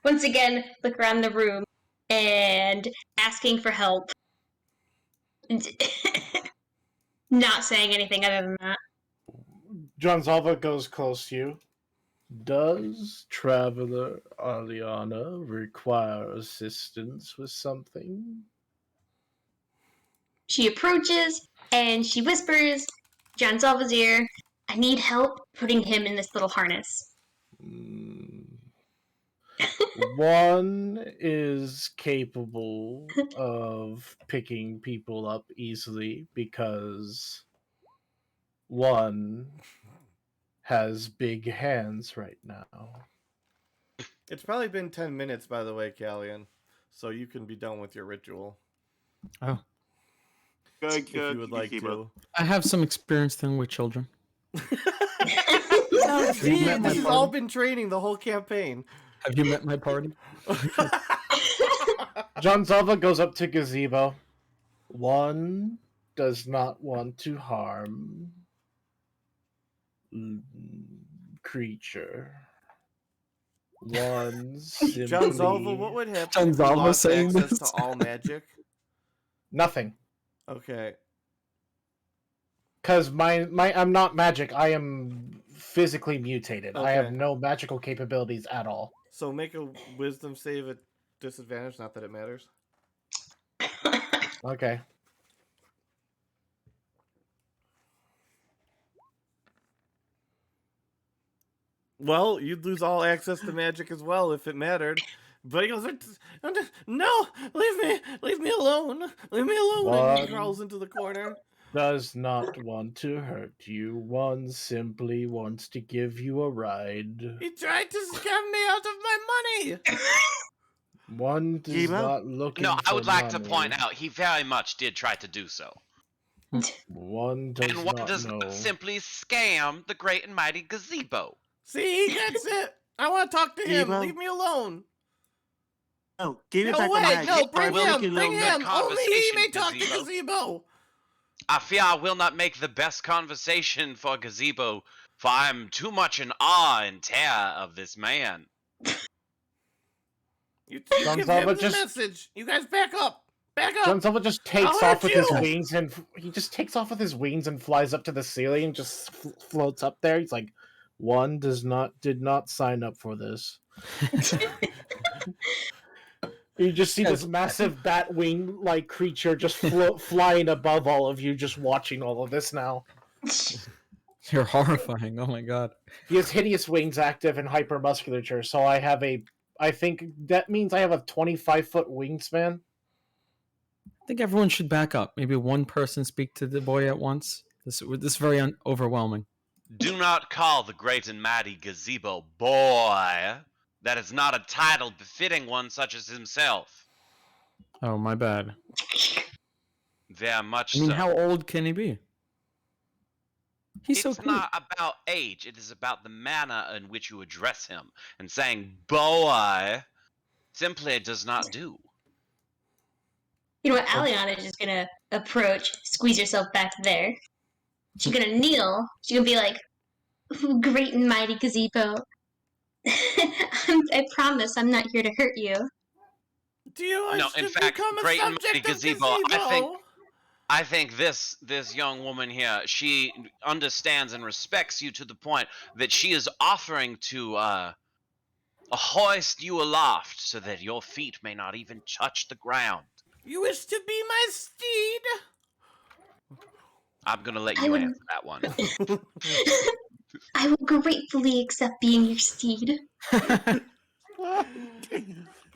once again look around the room and asking for help. Not saying anything other than that.
John Zalva goes close to you. Does Traveler Aliana require assistance with something?
She approaches and she whispers, John Zalva's ear, I need help putting him in this little harness.
One is capable of picking people up easily because one has big hands right now.
It's probably been 10 minutes, by the way, Callian. So you can be done with your ritual.
Oh.
If you would like to.
I have some experience dealing with children.
See, this has all been training the whole campaign.
Have you met my party?
John Zalva goes up to Gazebo. One does not want to harm creature. One simply...
John Zalva, what would happen
John
if you
Zalva
lost
saying
access
this?
to all magic?
Nothing.
Okay.
Because I'm not magic. I am physically mutated. I have
Okay.
no magical capabilities at all.
So make a wisdom save at disadvantage, not that it matters.
Okay.
Well, you'd lose all access to magic as well if it mattered. But he goes, no, leave me alone. Leave me alone. And he
One
crawls into the corner.
does not want to hurt you. One simply wants to give you a ride.
He tried to scam me out of my money.
One is not looking
No, I
for
would like to
money.
point out he very much did try to do so.
One does
And one
not
does
know.
not simply scam the great and mighty Gazebo.
See, that's it. I want to talk to him.
Gazebo?
Leave me alone.
No, give it
No,
back the
wait,
magic.
no, bring
will
him.
make a
Bring
little
him.
good
Only he may
conversation,
talk to
Gazebo.
Gazebo.
I fear I will not make the best conversation for Gazebo, for I am too much in awe and terror of this man.
You
John
give him
Zalva
the
just-
message. You guys back up. Back up.
John Silva just takes
I'll
off with
hurt
his
you.
wings, and he just takes off with his wings and flies up to the ceiling and just floats up there. He's like, "One did not sign up for this." You just see this massive bat wing like creature just flying above all of you, just watching all of this now.
You're horrifying. Oh my god.
He has hideous wings active and hypermusculature, so I think that means I have a 25-foot wingspan.
I think everyone should back up. Maybe one person speak to the boy at once. This is very overwhelming.
Do not call the great and mighty Gazebo boy. That is not a title befitting one such as himself.
Oh, my bad.
Very much
I mean,
so.
how old can he be? He's so
It's
cool.
not about age. It is about the manner in which you address him. And saying boy simply does not do.
You know what? Aliana is just gonna approach, squeeze herself back there. She's gonna kneel. She's gonna be like, "Great and mighty Gazebo. I promise I'm not here to hurt you."
Do you wish
No, in
to
fact,
become a
great and mighty
subject of
Gazebo,
Gazebo?
I think this young woman here, she understands and respects you to the point that she is offering to hoist you aloft so that your feet may not even touch the ground.
You wish to be my steed?
I'm gonna let
I
you
would-
answer that one.
I will gratefully accept being your steed.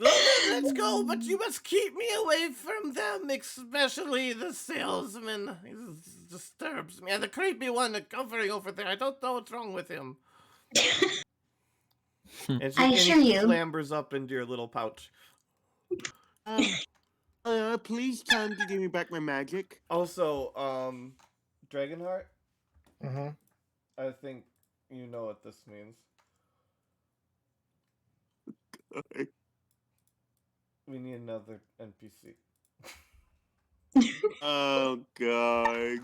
Let's go, but you must keep me away from them, especially the salesman. He disturbs me. And the creepy one covering over there. I don't know what's wrong with him. And
I assure
he
you.
clambers up into your little pouch.
Please tell him to give me back my magic.
Also, Dragonheart,
Mm-hmm.
I think you know what this means. We need another NPC.
Oh god.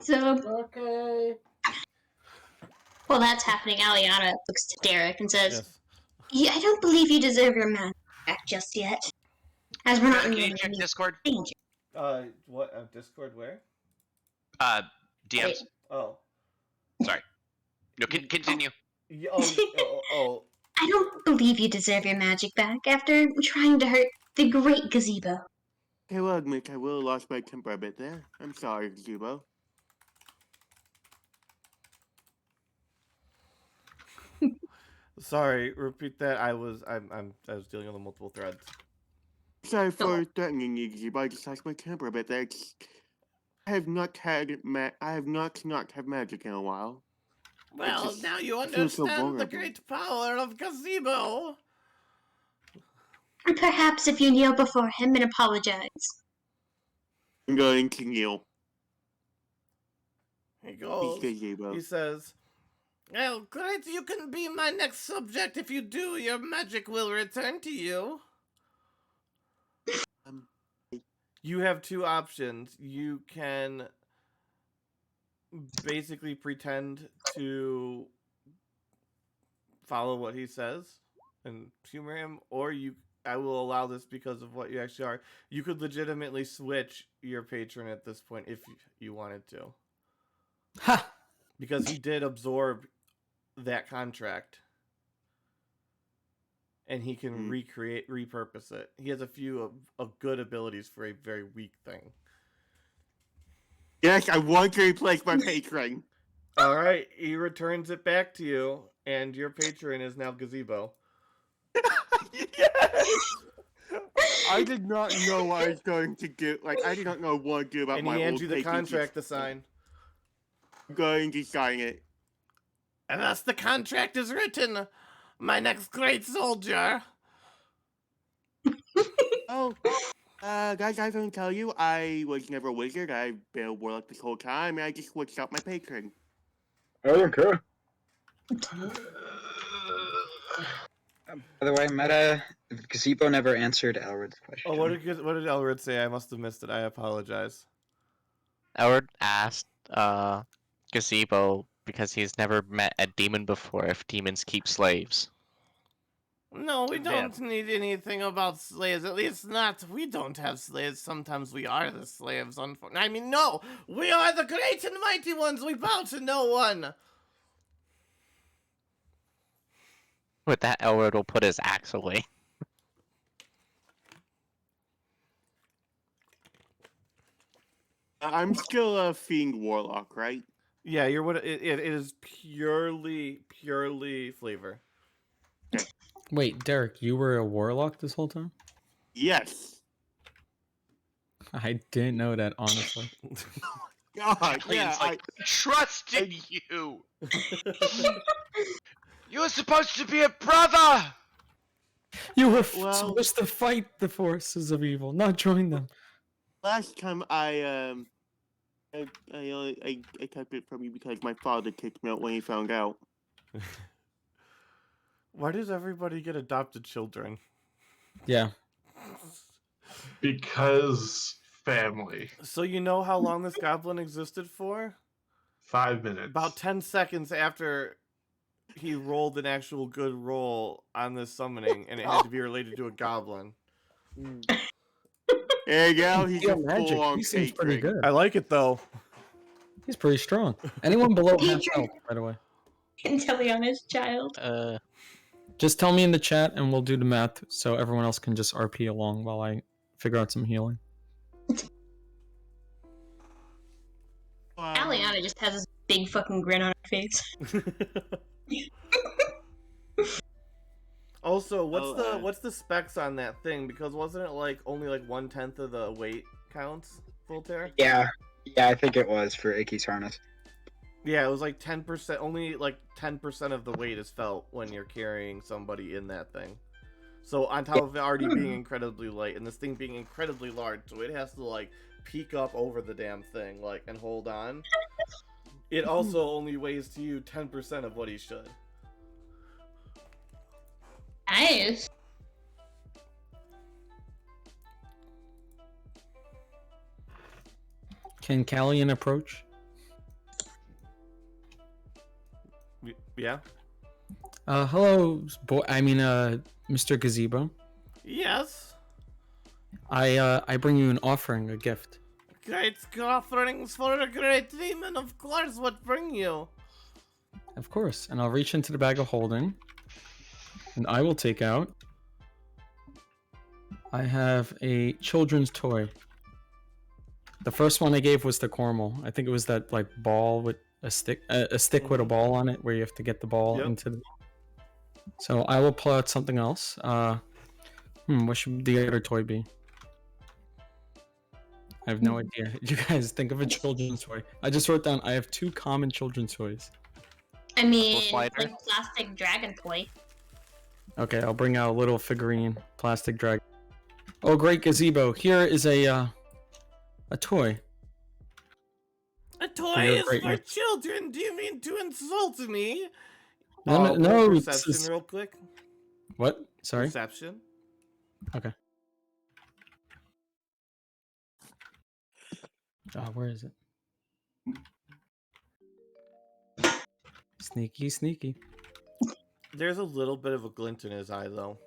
So
Okay.
while that's happening, Aliana looks to Derek and says,
Yes.
"Yeah, I don't believe you deserve your man back just yet, as we're not
Can
in
you
any
check Discord?
danger."
What? Discord where?
DMs.
Oh.
Sorry. No, continue.
Yeah, oh.
I don't believe you deserve your magic back after trying to hurt the great gazebo.
I will admit I will have lost my temper a bit there. I'm sorry, Zubo.
Sorry, repeat that. I was dealing with multiple threads.
Sorry for threatening you, Zubo. I just lost my temper a bit there. I have not had magic in a while.
Well, now you
I feel so
understand the
vulnerable.
great power of gazebo.
And perhaps if you kneel before him and apologize.
I'm going to kneel.
He goes.
Gazebo.
He says, "Well, great. You can be my next subject. If you do, your magic will return to you." You have two options. You can basically pretend to follow what he says and humor him, or I will allow this because of what you actually are. You could legitimately switch your patron at this point if you wanted to.
Ha!
Because he did absorb that contract. And he can repurpose it. He has a few of good abilities for a very weak thing.
Yes, I want to replace my patron.
All right, he returns it back to you, and your patron is now Gazebo.
Yes! I did not know what I was going to do. I did not know what to do about
And
my
he
old
hands you the
patron
contract to
system.
sign.
I'm going to sign it.
And thus the contract is written, my next great soldier.
Oh, guys, I don't tell you, I was never a wizard. I've been a warlock this whole time, and I just switched out my patron.
I don't care.
By the way, Meta, Gazebo never answered Elred's question.
Oh, what did Elred say? I must have missed it. I apologize.
Elred asked Gazebo because he's never met a demon before if demons keep slaves.
No, we don't need anything about slaves. At least not. We don't have slaves. Sometimes we are the slaves. I mean, no. We are the great and mighty ones. We bow to no one.
With that, Elred will put his axe away.
I'm still a fiend warlock, right?
Yeah, you're what it is purely flavor.
Wait, Derek, you were a warlock this whole time?
Yes.
I didn't know that, honestly.
God, yeah,
I trusted you. You were supposed to be a brother.
You were supposed to fight the forces of evil, not join them.
Last time I kept it from you because my father kicked me out when he found out.
Why does everybody get adopted children?
Yeah.
Because family.
So you know how long this goblin existed for?
5 minutes.
About 10 seconds after he rolled an actual good roll on this summoning, and it had to be related to a goblin.
There you go, he's a
magic.
full-on
He seems pretty
patron.
good.
I like it though.
He's pretty strong. Anyone below half health, by the way.
Inteliana's child.
Just tell me in the chat and we'll do the math so everyone else can just RP along while I figure out some healing.
Aliana just has this big fucking grin on her face.
Also, what's the specs on that thing? Because wasn't it only 1/10 of the weight counts, Voltaire?
Yeah, I think it was for Icky's harness.
Yeah, it was like 10%. Only like 10% of the weight is felt when you're carrying somebody in that thing. So on top of it already being incredibly light, and this thing being incredibly large, so it has to like peek up over the damn thing, like, and hold on. It also only weighs to you 10% of what he should.
Nice.
Can Callian approach?
Yeah.
Hello, boy. I mean, Mr. Gazebo.
Yes.
I bring you an offering, a gift.
Great offerings for a great demon. Of course, what bring you?
Of course. And I'll reach into the bag of holding, and I will take out. I have a children's toy. The first one I gave was the Cormal. I think it was that like ball with a stick with a ball on it, where you have to get the ball into the. So I will pull out something else. What should the other toy be? I have no idea. You guys think of a children's toy. I just wrote down I have 2 common children's toys.
I mean,
Slider.
like plastic dragon toy.
Okay, I'll bring out a little figurine, plastic dragon. Oh, great gazebo! Here is a toy.
A toy
For your
is for
greatness.
children. Do you mean to insult me?
No,
roll
this
perception
is-
real quick.
What? Sorry.
Perception.
Okay. Where is it? Sneaky, sneaky.
There's a little bit of a glint in his eye, though.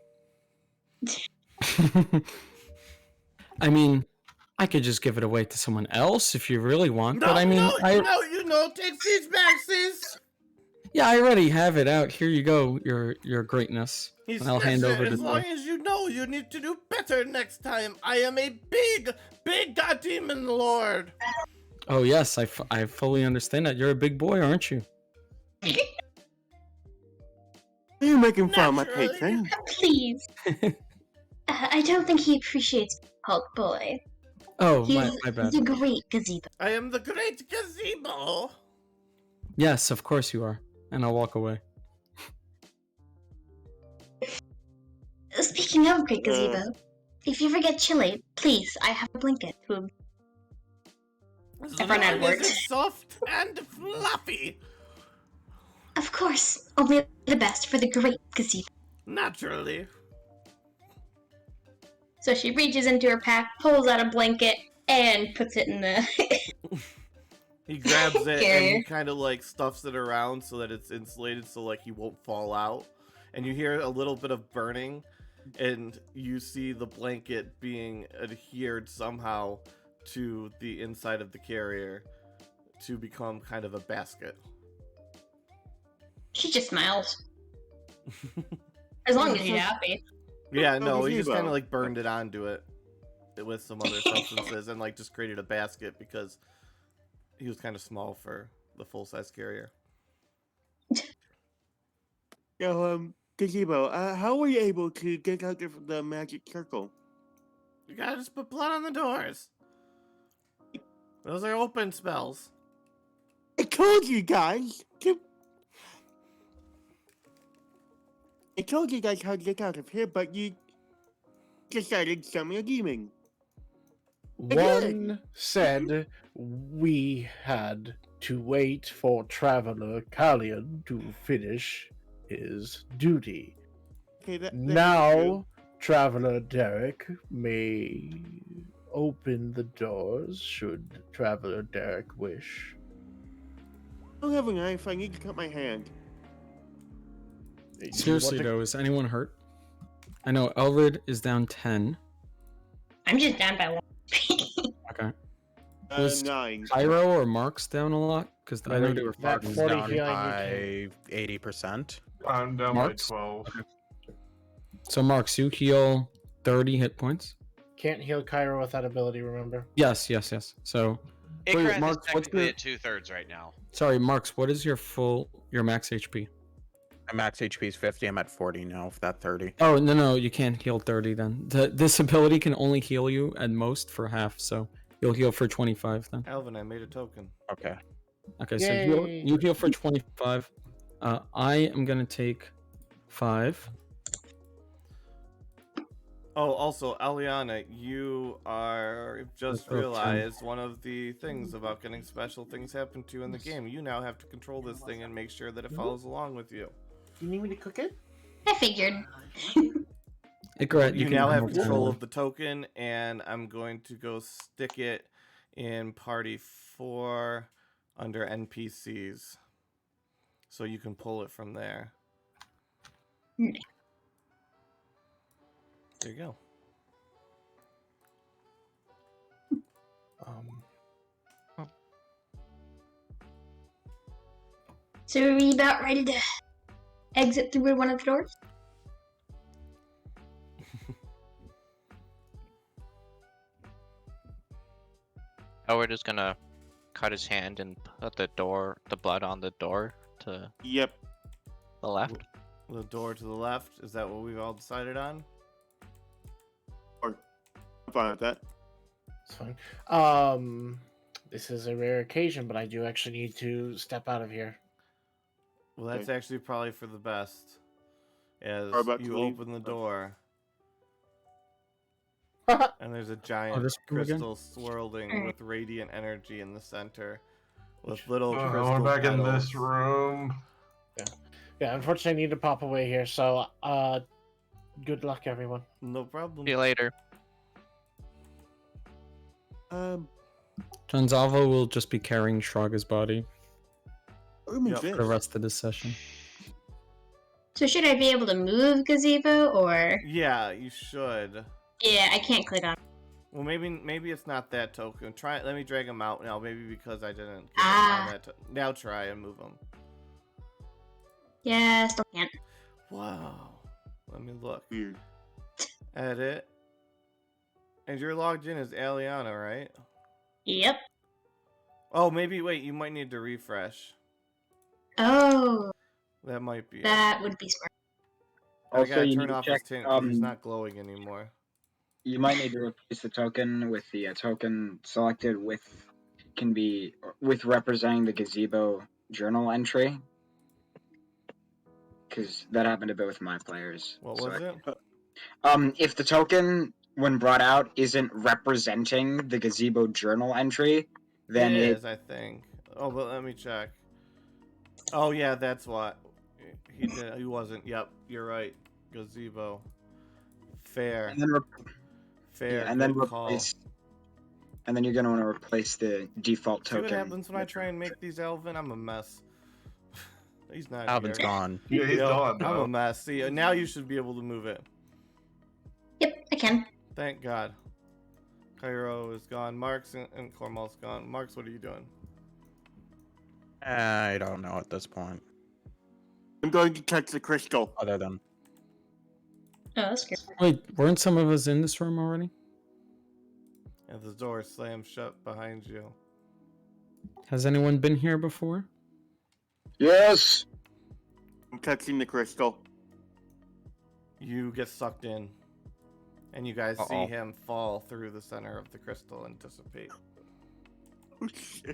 I mean, I could just give it away to someone else if you really want,
No,
but I mean,
take these back, sis.
yeah, I already have it out. Here you go, your greatness.
He
And I'll hand
says,
over the
as long
toy.
as you know, you need to do better next time. I am a big god demon lord.
Oh yes, I fully understand that. You're a big boy, aren't you?
Are you making fun of my
Naturally.
patron?
Please. I don't think he appreciates being called boy.
Oh,
He's,
my bad.
he's a great gazebo.
I am the great gazebo.
Yes, of course you are. And I'll walk away.
Speaking of great gazebo, if you ever get chilly, please, I have a blanket. I've run out of
As long as
words.
it's soft and fluffy.
Of course, only the best for the great gazebo.
Naturally.
So she reaches into her pack, pulls out a blanket, and puts it in the.
He grabs it and
Okay.
he kind of like stuffs it around so that it's insulated, so like he won't fall out. And you hear a little bit of burning, and you see the blanket being adhered somehow to the inside of the carrier to become kind of a basket.
She just smiles. As long as she's happy.
Yeah, no, he just
gazebo.
kind of like burned it onto it with some other substances and like just created a basket because he was kind of small for the full-size carrier.
So, Gazebo, how were you able to get out of the magic circle?
You gotta just put blood on the doors. Those are open spells.
I told you guys! I told you guys how to get out of here, but you decided to summon a demon.
One said we had to wait for Traveler Callian to finish his duty.
Okay, that's true.
Now, Traveler Derek may open the doors should Traveler Derek wish.
I don't have a knife, I need to cut my hand.
Seriously though, is anyone hurt? I know Elrid is down 10.
I'm just down by 1.
Okay.
Uh,
Was
9.
Pyro or Mark's down a lot? Because I know they were
That
fighting.
40
Down
healing
by 80%.
I'm down
Marks?
by 12.
So Marks, you heal 30 hit points.
Can't heal Kyra with that ability, remember?
Yes. So, wait,
Icarus
Marks,
is
what's
technically
your...
at 2/3 right now.
Sorry, Marks, what is your max HP?
My max HP is 50. I'm at 40 now, if that 30.
Oh, no, you can't heal 30 then. This ability can only heal you at most for half, so you'll heal for 25 then.
Alvin, I made a token.
Okay.
Okay, so
Yay.
you heal for 25. I am gonna take 5.
Oh, also, Aliana, you are just
Okay.
realized one of the things about getting special things happen to you in the game. You now have to control this thing and make sure that it follows along with you.
You need me to cook it?
I figured.
Ikrat,
You
can
now have
move
control
forward.
of the token, and I'm going to go stick it in Party 4 under NPCs. So you can pull it from there. There you go.
So are we about ready to exit through one of the doors?
Oh, we're just gonna cut his hand and put the blood on the door to
Yep.
the left.
The door to the left, is that what we've all decided on?
I'm fine with that.
It's fine. This is a rare occasion, but I do actually need to step out of here.
Well, that's actually probably for the best. As
We're about to
you
leave.
open the door,
Oh,
and there's a giant
this room again?
crystal swirling with radiant energy in the center, with little
We're
crystal
back in
petals.
this room.
Yeah, unfortunately, I need to pop away here. So, good luck, everyone.
No problem.
See you later.
Janzavo will just be carrying Shraga's body
What room is
Yep.
this?
for the rest of this session.
So should I be able to move Gazebo, or...
Yeah, you should.
Yeah, I can't click on.
Well, maybe it's not that token. Try. Let me drag him out now. Maybe because I didn't. Get
Ah.
on that now try and move him.
Yeah, still can't.
Wow. Let me look.
Weird.
Edit. And you're logged in as Aliana, right?
Yep.
Oh, maybe. Wait. You might need to refresh.
Oh,
That might be.
that would be smart.
I
Also,
gotta
you
turn
need to
off
check.
his tint 'cause he's not glowing anymore.
You might need to replace the token with the token selected with representing the gazebo journal entry, because that happened to both my players.
What
So
was it?
if the token when brought out isn't representing the gazebo journal entry, then
it
it
is, I think. Oh, but let me check. Oh yeah, that's what he did. He wasn't. Yep, you're right. Gazebo. Fair.
and then
Fair.
and then
good call.
replace. And then you're gonna want to replace the default
See
token.
what happens when I try and make these Alvin? I'm a mess. He's not
Alvin's
here.
gone.
Yeah, he's
Yep,
gone.
I'm
Now.
a mess. See, now you should be able to move it.
Yep, I can.
Thank God. Cairo is gone. Mark's and Cormal's gone. Mark's, what are you doing?
I don't know at this point.
I'm going to touch the crystal.
Other than
Oh, that's good.
Wait, weren't some of us in this room already?
And the door slams shut behind you.
Has anyone been here before?
Yes.
I'm touching the crystal.
You get sucked in. And you guys see
Uh-oh.
him fall through the center of the crystal and dissipate.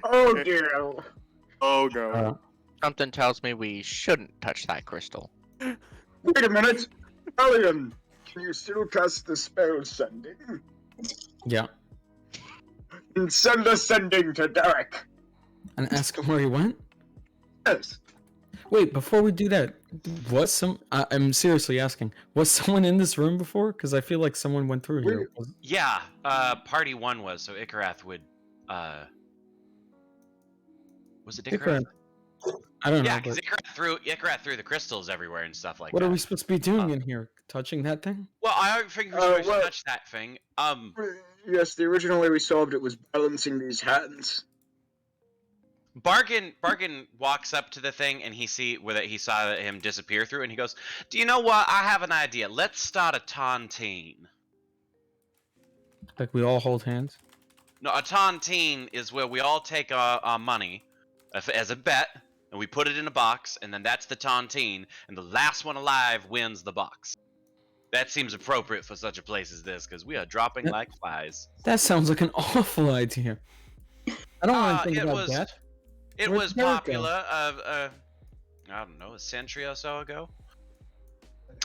Oh dear.
Oh no.
Uh,
Something tells me we shouldn't touch that crystal.
Wait a minute. Alien, can you still cast the spell sending?
yeah.
And send the sending to Derek.
And ask him where he went?
Yes.
Wait, before we do that, I'm seriously asking, was someone in this room before? Because I feel like someone went through here.
Yeah, Party 1 was, so Ikarath would, was it Ikarath?
I don't know.
Yeah, because
But
Ikarath threw the crystals everywhere and stuff like
what
that.
are we supposed to be doing in here? Touching that thing?
Well, I don't think we should touch that thing.
Yes, the original way we solved it was balancing these hands.
Bargain walks up to the thing and he saw him disappear through, and he goes, "Do you know what? I have an idea. Let's start a tontine."
Like we all hold hands?
No, a tontine is where we all take our money as a bet, and we put it in a box, and then that's the tontine, and the last one alive wins the box. That seems appropriate for such a place as this, because we are dropping
Yep.
like flies.
That sounds like an awful idea. I don't want to think
it
about
was-
that.
It
Where'd
was
Derek go?
popular. I don't know, a century or so ago.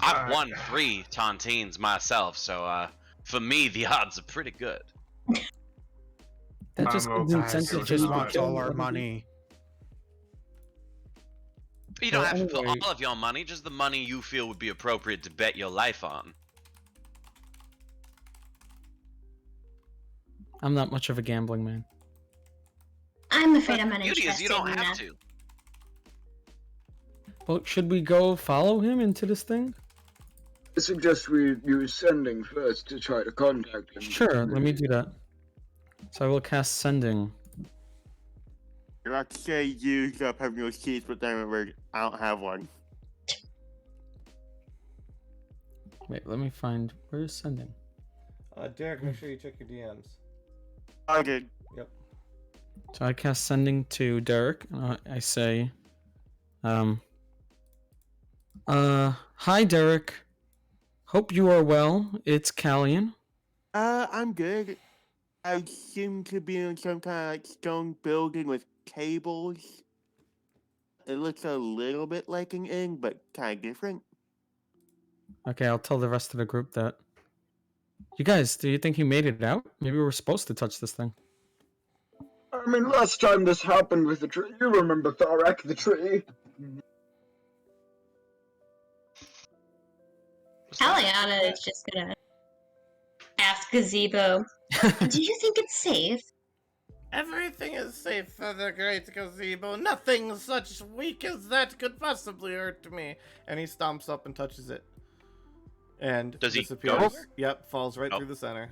I've won 3 tontines myself, so for me the odds are pretty good.
That just gives incentive
He
for you
just
to
wants
kill
all our
other people.
money.
You don't
Well,
have to put
anyway-
all of your money, just the money you feel would be appropriate to bet your life on.
I'm not much of a gambling man.
I'm afraid I'm
The beauty is
uninterested
you don't
in
have
that.
to.
Well, should we go follow him into this thing?
I suggest we use sending first to try to contact him.
Sure, let me do that. So I will cast sending.
Let's say use Pebble Keys, but then I don't have one.
Wait, let me find where is sending.
Derek, make sure you check your DMs.
I did.
Yep.
So I cast sending to Derek, and I say, hi Derek. Hope you are well. It's Krailin.
I'm good. I seem to be in some kind of like stone building with cables. It looks a little bit like an inn, but kind of different.
Okay, I'll tell the rest of the group that. You guys, do you think he made it out? Maybe we were supposed to touch this thing.
I mean, last time this happened with the tree, you remember Tharak the tree?
Aliana is just gonna ask Gazebo, do you think it's safe?
Everything is safe for the great gazebo. Nothing such weak as that could possibly hurt me. And he stomps up and touches it. And
Does he
disappears.
go over?
Yep, falls right
Oh.
through the center.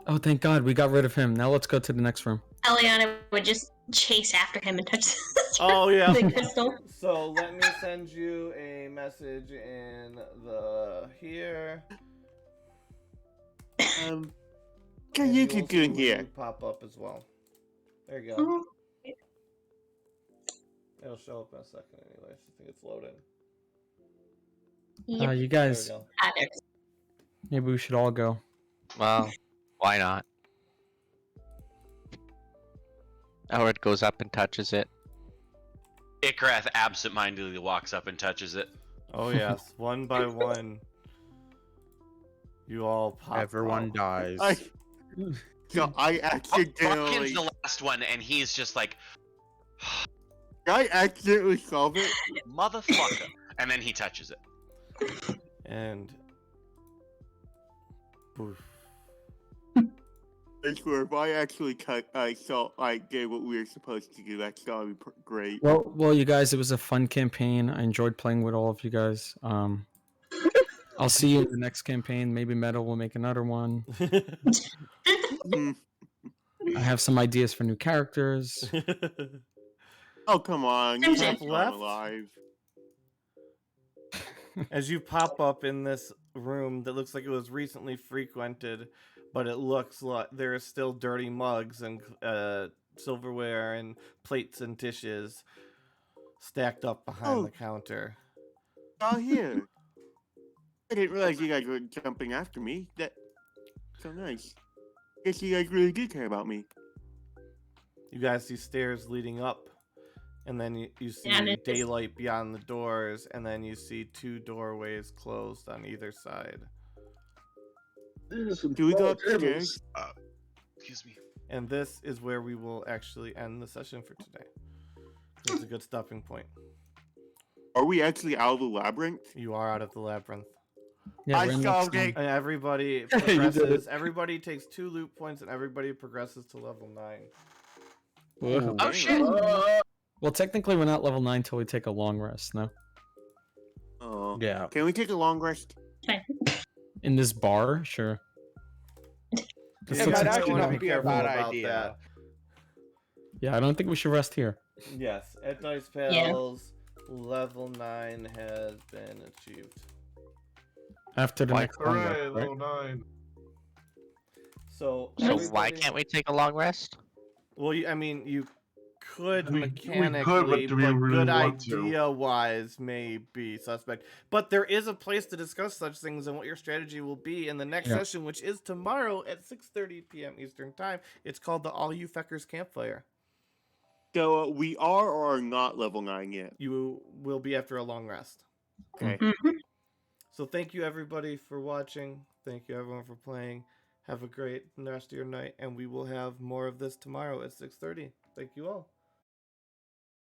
Oh, thank God, we got rid of him. Now let's go to the next room.
Aliana would just chase after him and touch
Oh, yeah.
the crystal.
So let me send you a message in the here.
What
and
are you
will see
doing
when
here?
you pop up as well. There you go.
Mhm.
It'll show up in a second anyways. I think it's loading.
You
There we
guys,
go.
maybe we should all go.
Well, why not? Howard goes up and touches it.
Ikrath absentmindedly walks up and touches it.
Oh yes, one by one. You all pop
Everyone
out.
dies.
So I
Buckin's
accidentally,
the last one, and he's just like,
I accidentally solve it.
motherfucker. And then he touches it.
And poof.
I swear, if I actually I did what we were supposed to do, that's gotta be great.
Well, you guys, it was a fun campaign. I enjoyed playing with all of you guys. I'll see you in the next campaign. Maybe Meta will make another one. I have some ideas for new characters.
Oh, come on. You have
Left?
time alive.
As you pop up in this room that looks like it was recently frequented, but it looks like there are still dirty mugs and silverware and plates and dishes stacked up behind
Oh.
the counter.
Oh, here. I didn't realize you guys were jumping after me. That's so nice. Guess you guys really do care about me.
You guys see stairs leading up, and then you see
Yeah, and it just-
daylight beyond the doors, and then you see 2 doorways closed on either side.
Do we go upstairs?
Excuse me.
And this is where we will actually end the session for today. It's a good stopping point.
Are we actually out of the labyrinth?
You are out of the labyrinth.
Yeah,
I
we're in the
solved
next
it.
And everybody
You did
progresses.
it.
Everybody takes 2 loot points, and everybody progresses to level 9.
one.
Oh shit!
Well, technically, we're not level 9 till we take a long rest. No,
Oh.
Yeah.
Can we take a long rest?
in this bar, sure. This
Yeah,
It
looks
might
but
like-
actually
wanna
not
be
be a
careful
bad
about
idea.
that.
Yeah, I don't think we should rest here.
Yes, at Dice Pals, level 9 has been achieved.
After the
Why-
next long
Hooray,
rest,
level
right?
9.
So,
So why
everybody-
can't we take a long rest?
Well, I mean, you could
We could,
mechanically,
but do we really
good
want to?
idea-wise may be suspect. But there is a place to discuss such things and what your strategy will be in the next
Yeah.
session, which is tomorrow at 6:30 p.m. Eastern Time. It's called the All You Feckers Campfire.
So we are or are not level 9 yet.
You will be after a long rest.
Okay.
So thank you everybody for watching. Thank you everyone for playing. Have a great rest of your night, and we will have more of this tomorrow at 6:30. Thank you all.